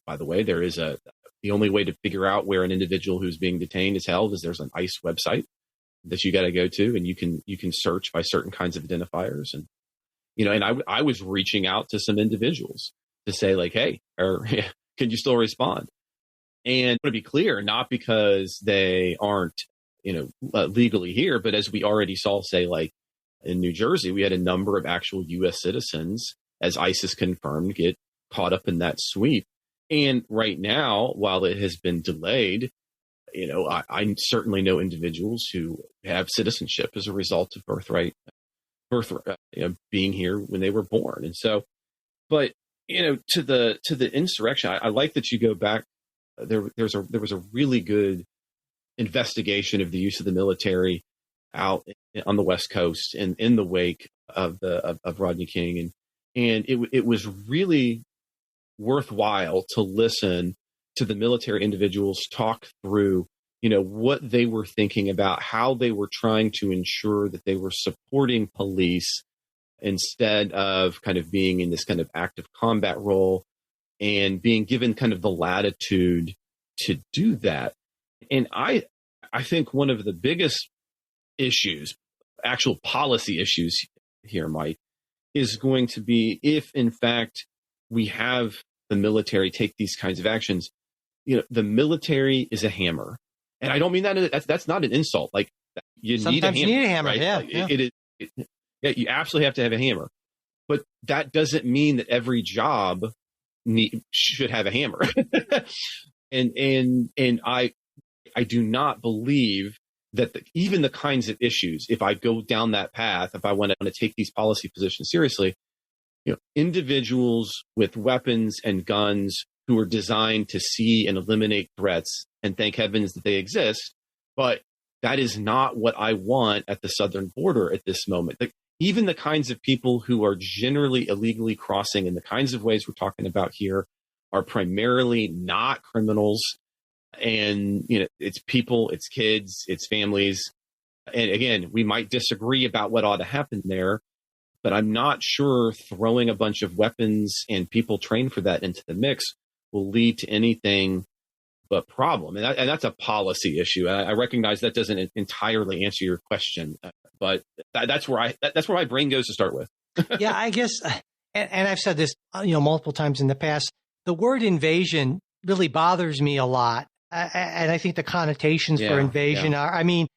By the way, the only way to figure out where an individual who's being detained is held is there's an ICE website that you got to go to, and you can search by certain kinds of identifiers. And, and I was reaching out to some individuals to say like, hey, can you still respond? And I want to be clear, not because they aren't, legally here, but as we already saw, say like, in New Jersey, we had a number of actual U.S. citizens, as ISIS confirmed, get caught up in that sweep. And right now, while it has been delayed, I certainly know individuals who have citizenship as a result of birthright, being here when they were born. And so, but to the insurrection, I like that you go back. There was a really good investigation of the use of the military out on the West Coast and in the wake of Rodney King. And it was really worthwhile to listen to the military individuals talk through, what they were thinking about, how they were trying to ensure that they were supporting police instead of kind of being in this kind of active combat role and being given kind of the latitude to do that. And I think one of the biggest issues, actual policy issues here, Mike, is going to be if, in fact, we have the military take these kinds of actions. The military is a hammer, and I don't mean that's not an insult. Like sometimes you need a hammer, right? Yeah, you absolutely have to have a hammer, but that doesn't mean that every job should have a hammer. and I do not believe that even the kinds of issues, if I go down that path, if I want to take these policy positions seriously, individuals with weapons and guns who are designed to see and eliminate threats, and thank heavens that they exist, but that is not what I want at the southern border at this moment. Even the kinds of people who are generally illegally crossing in the kinds of ways we're talking about here are primarily not criminals. And, it's people, it's kids, it's families. And again, we might disagree about what ought to happen there, but I'm not sure throwing a bunch of weapons and people trained for that into the mix will lead to anything but problem. And that's a policy issue. And I recognize that doesn't entirely answer your question, but that's where my brain goes to start with. Yeah, I guess, and I've said this, multiple times in the past, the word invasion really bothers me a lot. And I think the connotations for Yeah, invasion yeah. are, I mean,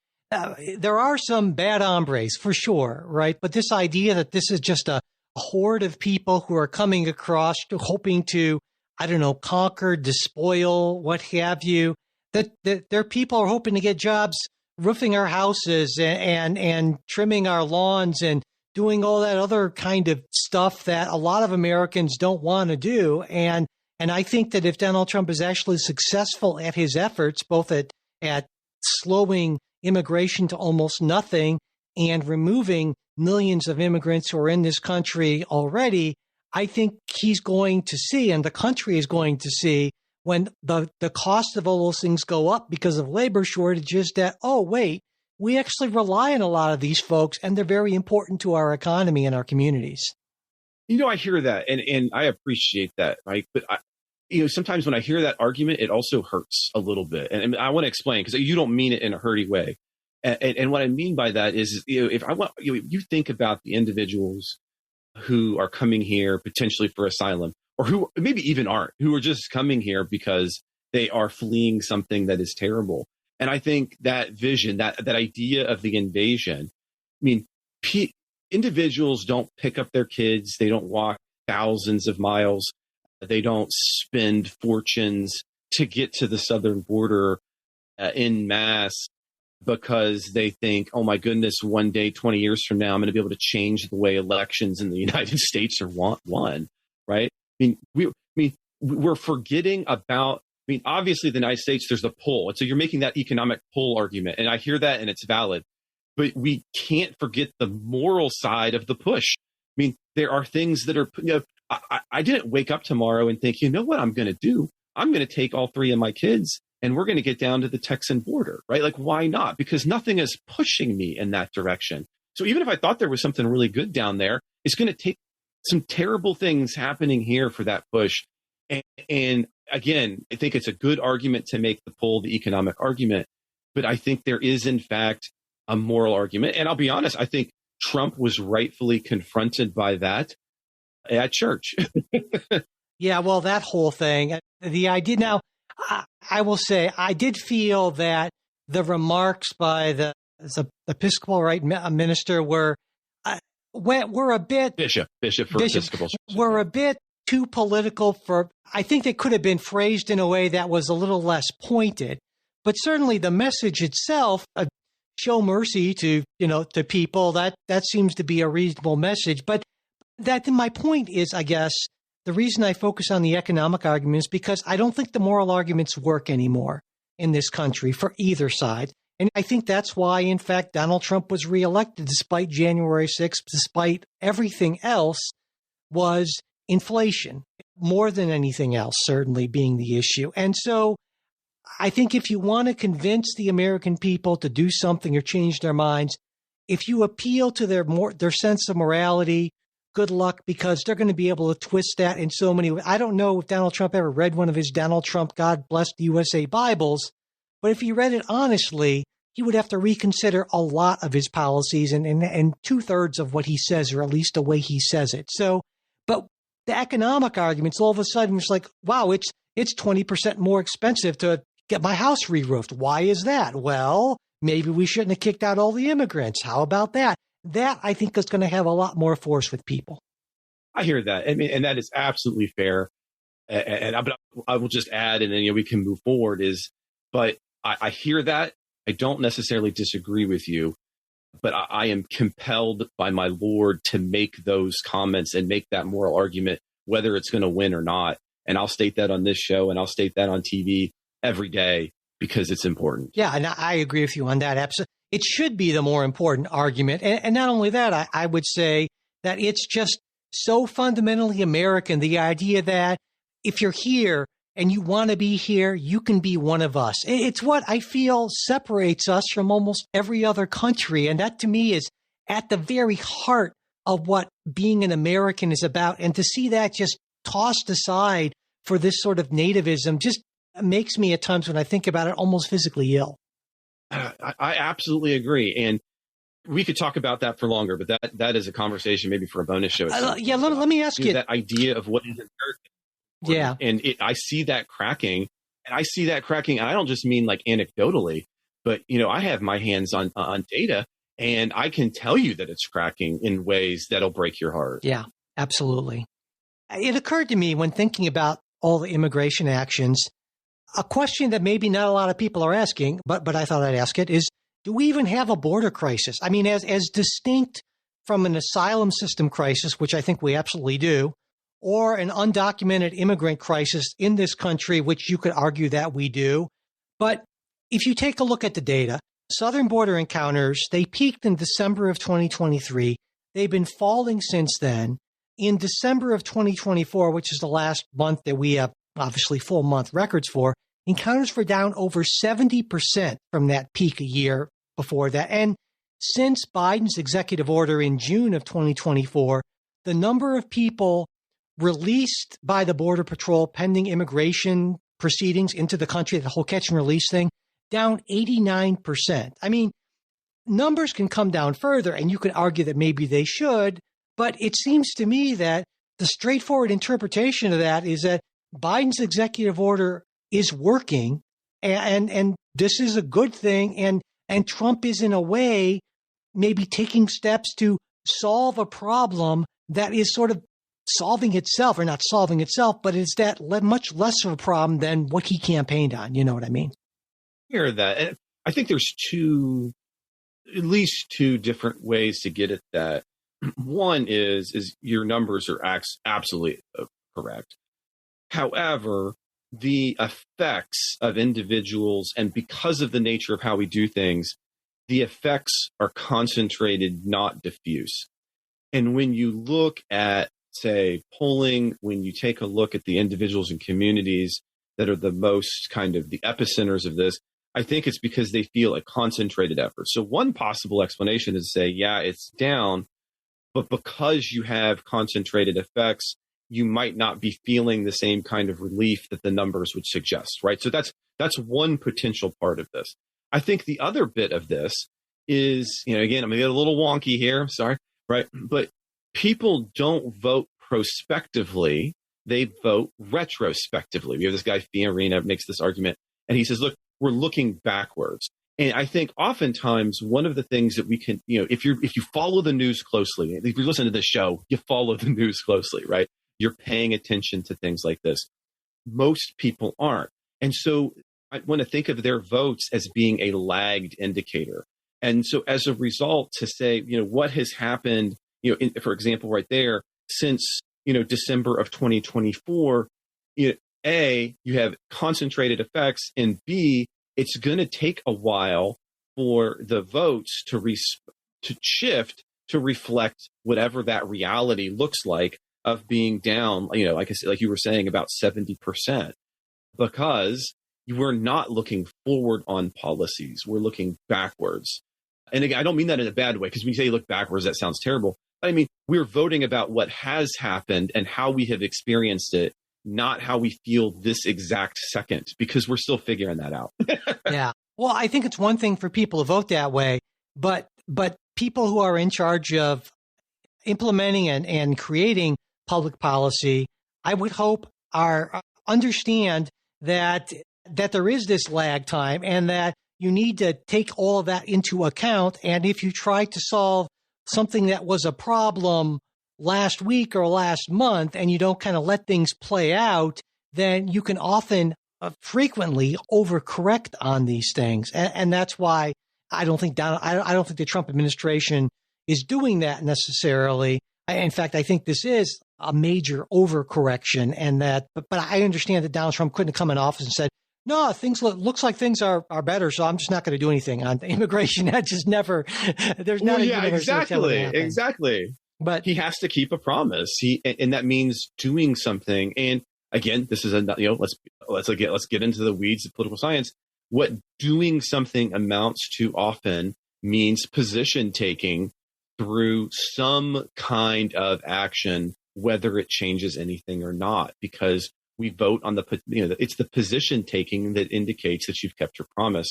there are some bad hombres for sure, right? But this idea that this is just a horde of people who are coming across hoping to, I don't know, conquer, despoil, what have you, that there are people who are hoping to get jobs roofing our houses and trimming our lawns and doing all that other kind of stuff that a lot of Americans don't want to do. And I think that if Donald Trump is actually successful at his efforts, both at slowing immigration to almost nothing and removing millions of immigrants who are in this country already, I think he's going to see, and the country is going to see, when the cost of all those things go up because of labor shortages, that, oh, wait, we actually rely on a lot of these folks, and they're very important to our economy and our communities. I hear that, and I appreciate that, right? But sometimes when I hear that argument, it also hurts a little bit, and I want to explain, because you don't mean it in a hurty way. And what I mean by that is, if I want, you think about the individuals who are coming here potentially for asylum, or who maybe even aren't, who are just coming here because they are fleeing something that is terrible. And I think that vision, that idea of the invasion, I mean, individuals don't pick up their kids. They don't walk thousands of miles. They don't spend fortunes to get to the southern border en masse because they think, oh my goodness, one day, 20 years from now, I'm going to be able to change the way elections in the United States are won, right? I mean, we're forgetting about, obviously the United States, there's a pull. And so you're making that economic pull argument. And I hear that, and it's valid. But we can't forget the moral side of the push. I mean, there are things that are, I didn't wake up tomorrow and think, you know what I'm going to do? I'm going to take all three of my kids and we're going to get down to the Texan border, right? Like, why not? Because nothing is pushing me in that direction. So even if I thought there was something really good down there, it's going to take some terrible things happening here for that push. And again, I think it's a good argument to make the pull, the economic argument. But I think there is, in fact, a moral argument. And I'll be honest, I think Trump was rightfully confronted by that at church. Yeah, well, that whole thing, the idea. Now, I will say, I did feel that the remarks by the Episcopal right minister were a bit Bishop for Episcopal. Were a bit too political for. I think they could have been phrased in a way that was a little less pointed. But certainly the message itself, show mercy to people, that seems to be a reasonable message. But my point is, I guess, the reason I focus on the economic argument is because I don't think the moral arguments work anymore in this country for either side. And I think that's why, in fact, Donald Trump was reelected despite January 6th, despite everything else, was inflation, more than anything else, certainly being the issue. And so I think if you want to convince the American people to do something or change their minds, if you appeal to their sense of morality, good luck, because they're going to be able to twist that in so many ways. I don't know if Donald Trump ever read one of his Donald Trump God Bless the USA Bibles, but if he read it honestly, he would have to reconsider a lot of his policies and 2/3 of what he says, or at least the way he says it. So, but the economic arguments, all of a sudden, it's like, wow, it's 20% more expensive to get my house re-roofed. Why is that? Well, maybe we shouldn't have kicked out all the immigrants. How about that? That, I think, is going to have a lot more force with people. I hear that. I mean, and that is absolutely fair. And I will just add, and then we can move forward, but I hear that. I don't necessarily disagree with you, but I am compelled by my Lord to make those comments and make that moral argument, whether it's going to win or not. And I'll state that on this show, and I'll state that on TV every day, because it's important. Yeah, and I agree with you on that. Absolutely. It should be the more important argument. And not only that, I would say that it's just so fundamentally American, the idea that if you're here and you want to be here, you can be one of us. It's what I feel separates us from almost every other country. And that, to me, is at the very heart of what being an American is about. And to see that just tossed aside for this sort of nativism just makes me, at times when I think about it, almost physically ill. I absolutely agree. And we could talk about that for longer, but that is a conversation maybe for a bonus show. Yeah, let me ask you that idea of what is American. Yeah. And I see that cracking. And I see that cracking. And I don't just mean like anecdotally, but, I have my hands on data, and I can tell you that it's cracking in ways that'll break your heart. Yeah, absolutely. It occurred to me when thinking about all the immigration actions, a question that maybe not a lot of people are asking, but I thought I'd ask it is, do we even have a border crisis? I mean, as distinct from an asylum system crisis, which I think we absolutely do, or an undocumented immigrant crisis in this country, which you could argue that we do. But if you take a look at the data, southern border encounters, they peaked in December of 2023. They've been falling since then. In December of 2024, which is the last month that we have obviously full month records for, encounters were down over 70% from that peak a year before that. And since Biden's executive order in June of 2024, the number of people released by the Border Patrol pending immigration proceedings into the country, the whole catch and release thing, down 89%. I mean, numbers can come down further, and you could argue that maybe they should, but it seems to me that the straightforward interpretation of that is that Biden's executive order is working, and this is a good thing, and Trump is in a way maybe taking steps to solve a problem that is sort of solving itself, or not solving itself, but it's that much less of a problem than what he campaigned on. You know what I mean? Hear that. And I think there's at least two different ways to get at that. One is your numbers are absolutely correct. However, the effects of individuals, and because of the nature of how we do things, the effects are concentrated, not diffuse. And when you look at, say, polling, when you take a look at the individuals and communities that are the most kind of the epicenters of this, I think it's because they feel a concentrated effort. So one possible explanation is to say, yeah, it's down, but because you have concentrated effects, you might not be feeling the same kind of relief that the numbers would suggest, right? So that's one potential part of this. I think the other bit of this is, again, I'm going to get a little wonky here, sorry, right? But people don't vote prospectively, they vote retrospectively. We have this guy, Fiorina, makes this argument, and he says, look, we're looking backwards. And I think oftentimes one of the things that we can, if you follow the news closely, if you listen to this show, you follow the news closely, right? You're paying attention to things like this. Most people aren't. And so I want to think of their votes as being a lagged indicator. And so as a result, to say, what has happened, for example, right there, since, December of 2024, A, you have concentrated effects, and B, it's going to take a while for the votes to shift to reflect whatever that reality looks like of being down, like I said, like you were saying, about 70%, because we're not looking forward on policies. We're looking backwards. And again, I don't mean that in a bad way, because when you say look backwards, that sounds terrible. I mean, we're voting about what has happened and how we have experienced it, not how we feel this exact second, because we're still figuring that out. Yeah. Well, I think it's one thing for people to vote that way, but people who are in charge of implementing and creating public policy, I would hope understand that there is this lag time, and that you need to take all of that into account. And if you try to solve something that was a problem last week or last month, and you don't kind of let things play out, then you can often frequently overcorrect on these things. And that's why I don't think the Trump administration is doing that necessarily. In fact, I think this is a major overcorrection, and but I understand that Donald Trump couldn't have come in office and said, no, things looks like things are better, so I'm just not going to do anything on immigration. That just never, there's not a universe that's ever gonna happen. Exactly. But he has to keep a promise. And that means doing something. And again, this is let's get into the weeds of political science. What doing something amounts to often means position taking through some kind of action, whether it changes anything or not, because we vote on it's the position taking that indicates that you've kept your promise.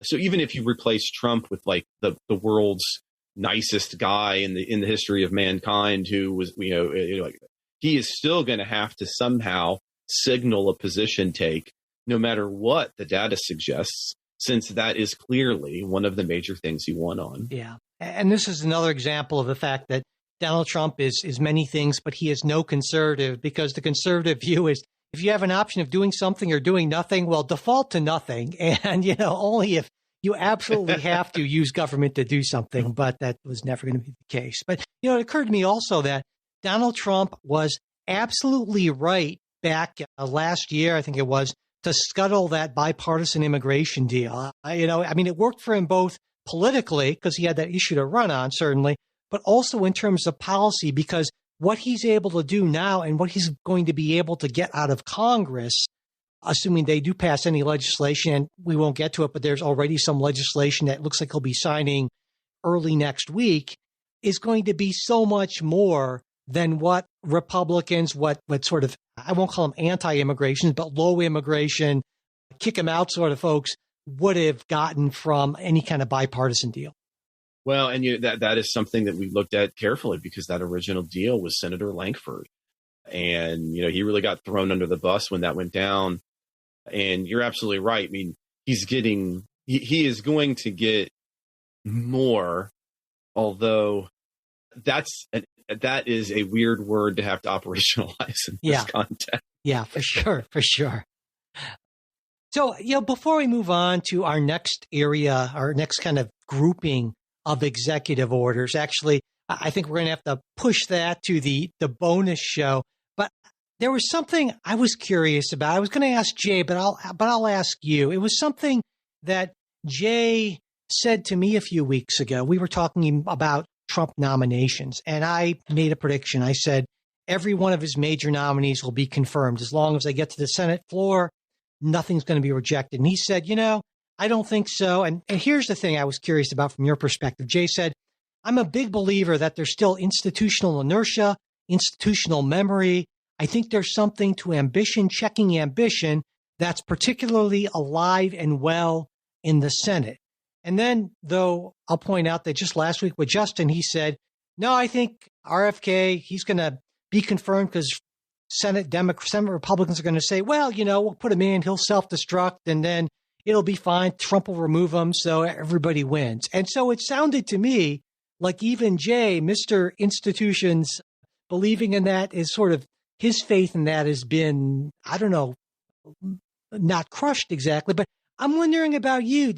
So even if you replace Trump with like the world's nicest guy in the history of mankind, who was, he is still going to have to somehow signal a position take no matter what the data suggests, since that is clearly one of the major things he won on. Yeah. And this is another example of the fact that Donald Trump is many things, but he is no conservative, because the conservative view is if you have an option of doing something or doing nothing, well, default to nothing. And, only if you absolutely have to use government to do something, but that was never going to be the case. But, it occurred to me also that Donald Trump was absolutely right back last year, I think it was, to scuttle that bipartisan immigration deal. It worked for him both politically, because he had that issue to run on, certainly, but also in terms of policy, because what he's able to do now and what he's going to be able to get out of Congress, assuming they do pass any legislation, and we won't get to it, but there's already some legislation that looks like he'll be signing early next week, is going to be so much more than what Republicans, what sort of, I won't call them anti-immigration, but low immigration, kick them out sort of folks would have gotten from any kind of bipartisan deal. Well, and that is something that we looked at carefully, because that original deal was Senator Lankford. And, he really got thrown under the bus when that went down. And you're absolutely right. I mean, he is going to get more, although that is a weird word to have to operationalize in this context. Yeah, for sure. So, before we move on to our next area, our next kind of grouping of executive orders, actually, I think we're going to have to push that to the bonus show. But there was something I was curious about. I was going to ask Jay, but I'll ask you. It was something that Jay said to me a few weeks ago. We were talking about Trump nominations, and I made a prediction. I said every one of his major nominees will be confirmed as long as they get to the Senate floor. Nothing's going to be rejected. And he said, I don't think so. And here's the thing I was curious about from your perspective. Jay said, I'm a big believer that there's still institutional inertia, institutional memory. I think there's something to ambition, checking ambition, that's particularly alive and well in the Senate. And then, though, I'll point out that just last week with Justin, he said, no, I think RFK, he's going to be confirmed because Senate Republicans are going to say, well, we'll put him in, he'll self-destruct, and then it'll be fine. Trump will remove him, so everybody wins. And so it sounded to me like even Jay, Mr. Institutions, believing in that is sort of his faith in that has been, I don't know, not crushed exactly. But I'm wondering about you.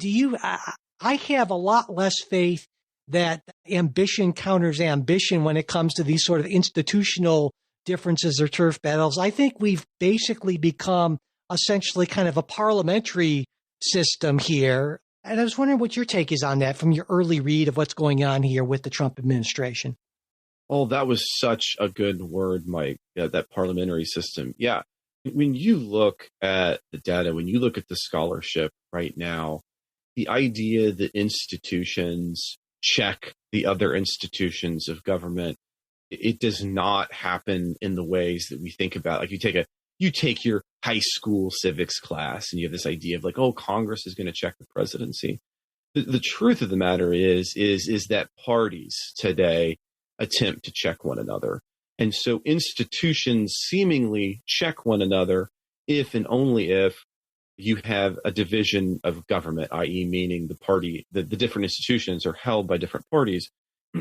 I have a lot less faith that ambition counters ambition when it comes to these sort of institutional differences or turf battles. I think we've basically become essentially kind of a parliamentary system here. And I was wondering what your take is on that from your early read of what's going on here with the Trump administration. Oh, that was such a good word, Mike, that parliamentary system. Yeah. When you look at the data, when you look at the scholarship right now, the idea that institutions check the other institutions of government, it does not happen in the ways that we think about. Like you take your high school civics class and you have this idea of like, oh, Congress is going to check the presidency. The truth of the matter is that parties today attempt to check one another. And so institutions seemingly check one another if and only if you have a division of government, i.e. meaning the different institutions are held by different parties.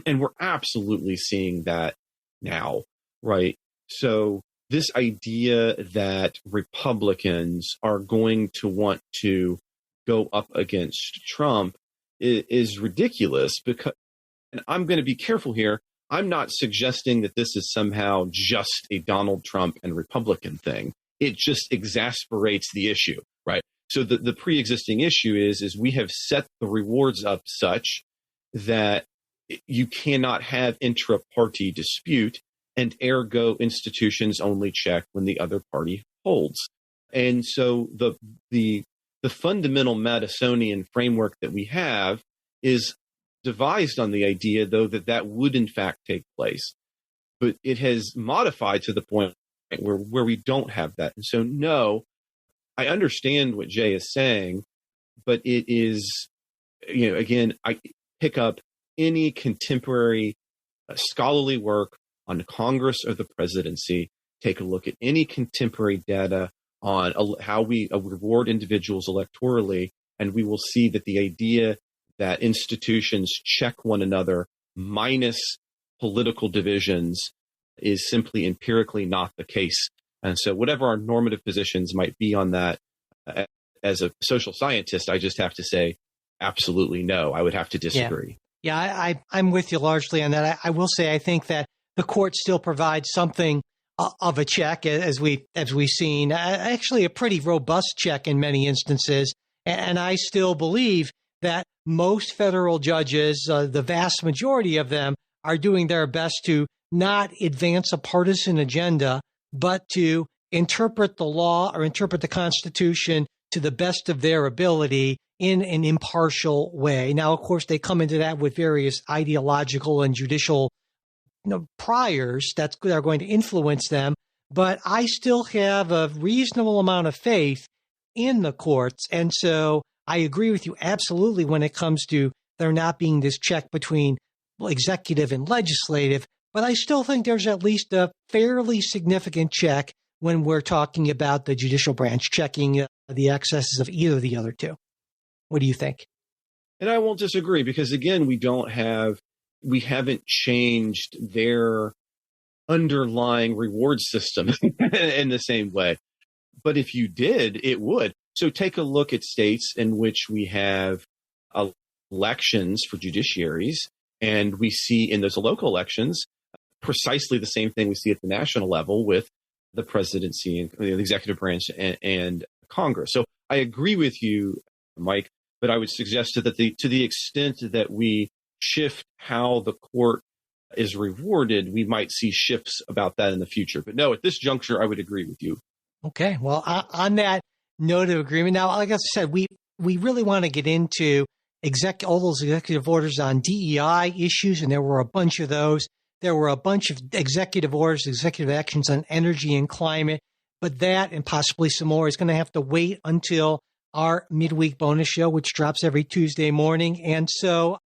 And we're absolutely seeing that now, right? So this idea that Republicans are going to want to go up against Trump is ridiculous, because, and I'm going to be careful here, I'm not suggesting that this is somehow just a Donald Trump and Republican thing. It just exasperates the issue, right? So the pre-existing issue is we have set the rewards up such that you cannot have intra-party dispute, and ergo institutions only check when the other party holds. And so the fundamental Madisonian framework that we have is devised on the idea, though, that would in fact take place. But it has modified to the point where we don't have that. And so, no, I understand what Jay is saying, but it is, again, I pick up any contemporary scholarly work on Congress or the presidency, take a look at any contemporary data on how we reward individuals electorally, and we will see that the idea that institutions check one another minus political divisions is simply empirically not the case. And so whatever our normative positions might be on that, as a social scientist, I just have to say, absolutely no. I would have to disagree. Yeah, I'm with you largely on that. I will say I think that the court still provides something of a check, as we've seen, actually a pretty robust check in many instances. And I still believe that most federal judges, the vast majority of them, are doing their best to not advance a partisan agenda, but to interpret the law or interpret the Constitution to the best of their ability in an impartial way. Now, of course, they come into that with various ideological and judicial priors that are going to influence them. But I still have a reasonable amount of faith in the courts. And so I agree with you absolutely when it comes to there not being this check between executive and legislative. But I still think there's at least a fairly significant check when we're talking about the judicial branch checking the excesses of either of the other two. What do you think? And I won't disagree because, again, we haven't changed their underlying reward system in the same way. But if you did, it would. So take a look at states in which we have elections for judiciaries, and we see in those local elections precisely the same thing we see at the national level with the presidency and the executive branch and Congress. So I agree with you, Mike, but I would suggest that to the extent that we shift how the court is rewarded, we might see shifts about that in the future. But no, at this juncture, I would agree with you. Okay. Well, on that note of agreement, now, like I said, we really want to get into all those executive orders on DEI issues, and there were a bunch of those. There were a bunch of executive orders, executive actions on energy and climate, but that and possibly some more is going to have to wait until our midweek bonus show, which drops every Tuesday morning. And so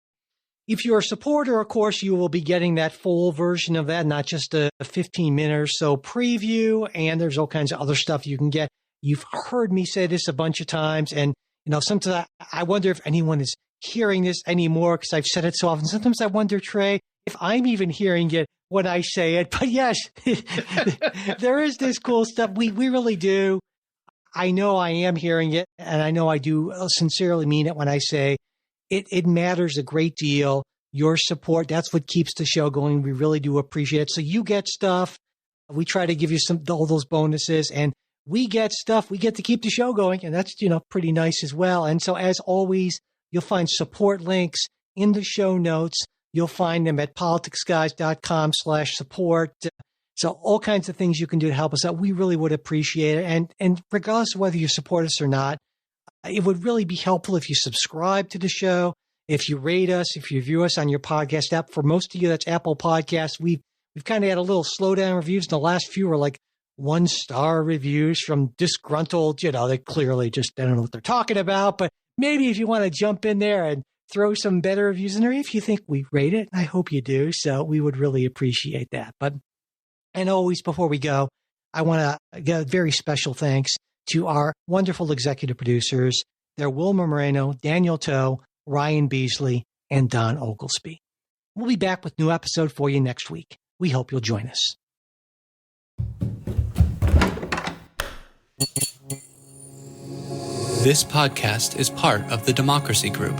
if you're a supporter, of course, you will be getting that full version of that, not just a 15-minute or so preview. And there's all kinds of other stuff you can get. You've heard me say this a bunch of times. And, sometimes I wonder if anyone is hearing this anymore because I've said it so often. Sometimes I wonder, Trey, if I'm even hearing it when I say it. But yes, there is this cool stuff. We really do. I know I am hearing it, and I know I do sincerely mean it when I say it matters a great deal. Your support, that's what keeps the show going. We really do appreciate it. So you get stuff. We try to give you all those bonuses, and we get stuff. We get to keep the show going, and that's, pretty nice as well. And so as always, you'll find support links in the show notes. You'll find them at politicsguys.com/support. So all kinds of things you can do to help us out. We really would appreciate it. And regardless of whether you support us or not, it would really be helpful if you subscribe to the show, if you rate us, if you review us on your podcast app. For most of you, that's Apple Podcasts. We've kind of had a little slowdown reviews. The last few were like 1-star reviews from disgruntled, they clearly just don't know what they're talking about. But maybe if you want to jump in there and throw some better reviews in there, if you think we rate it, I hope you do. So we would really appreciate that. And always, before we go, I want to give very special thanks to our wonderful executive producers. They're Wilma Moreno, Daniel Toe, Ryan Beasley, and Don Oglesby. We'll be back with a new episode for you next week. We hope you'll join us. This podcast is part of the Democracy Group,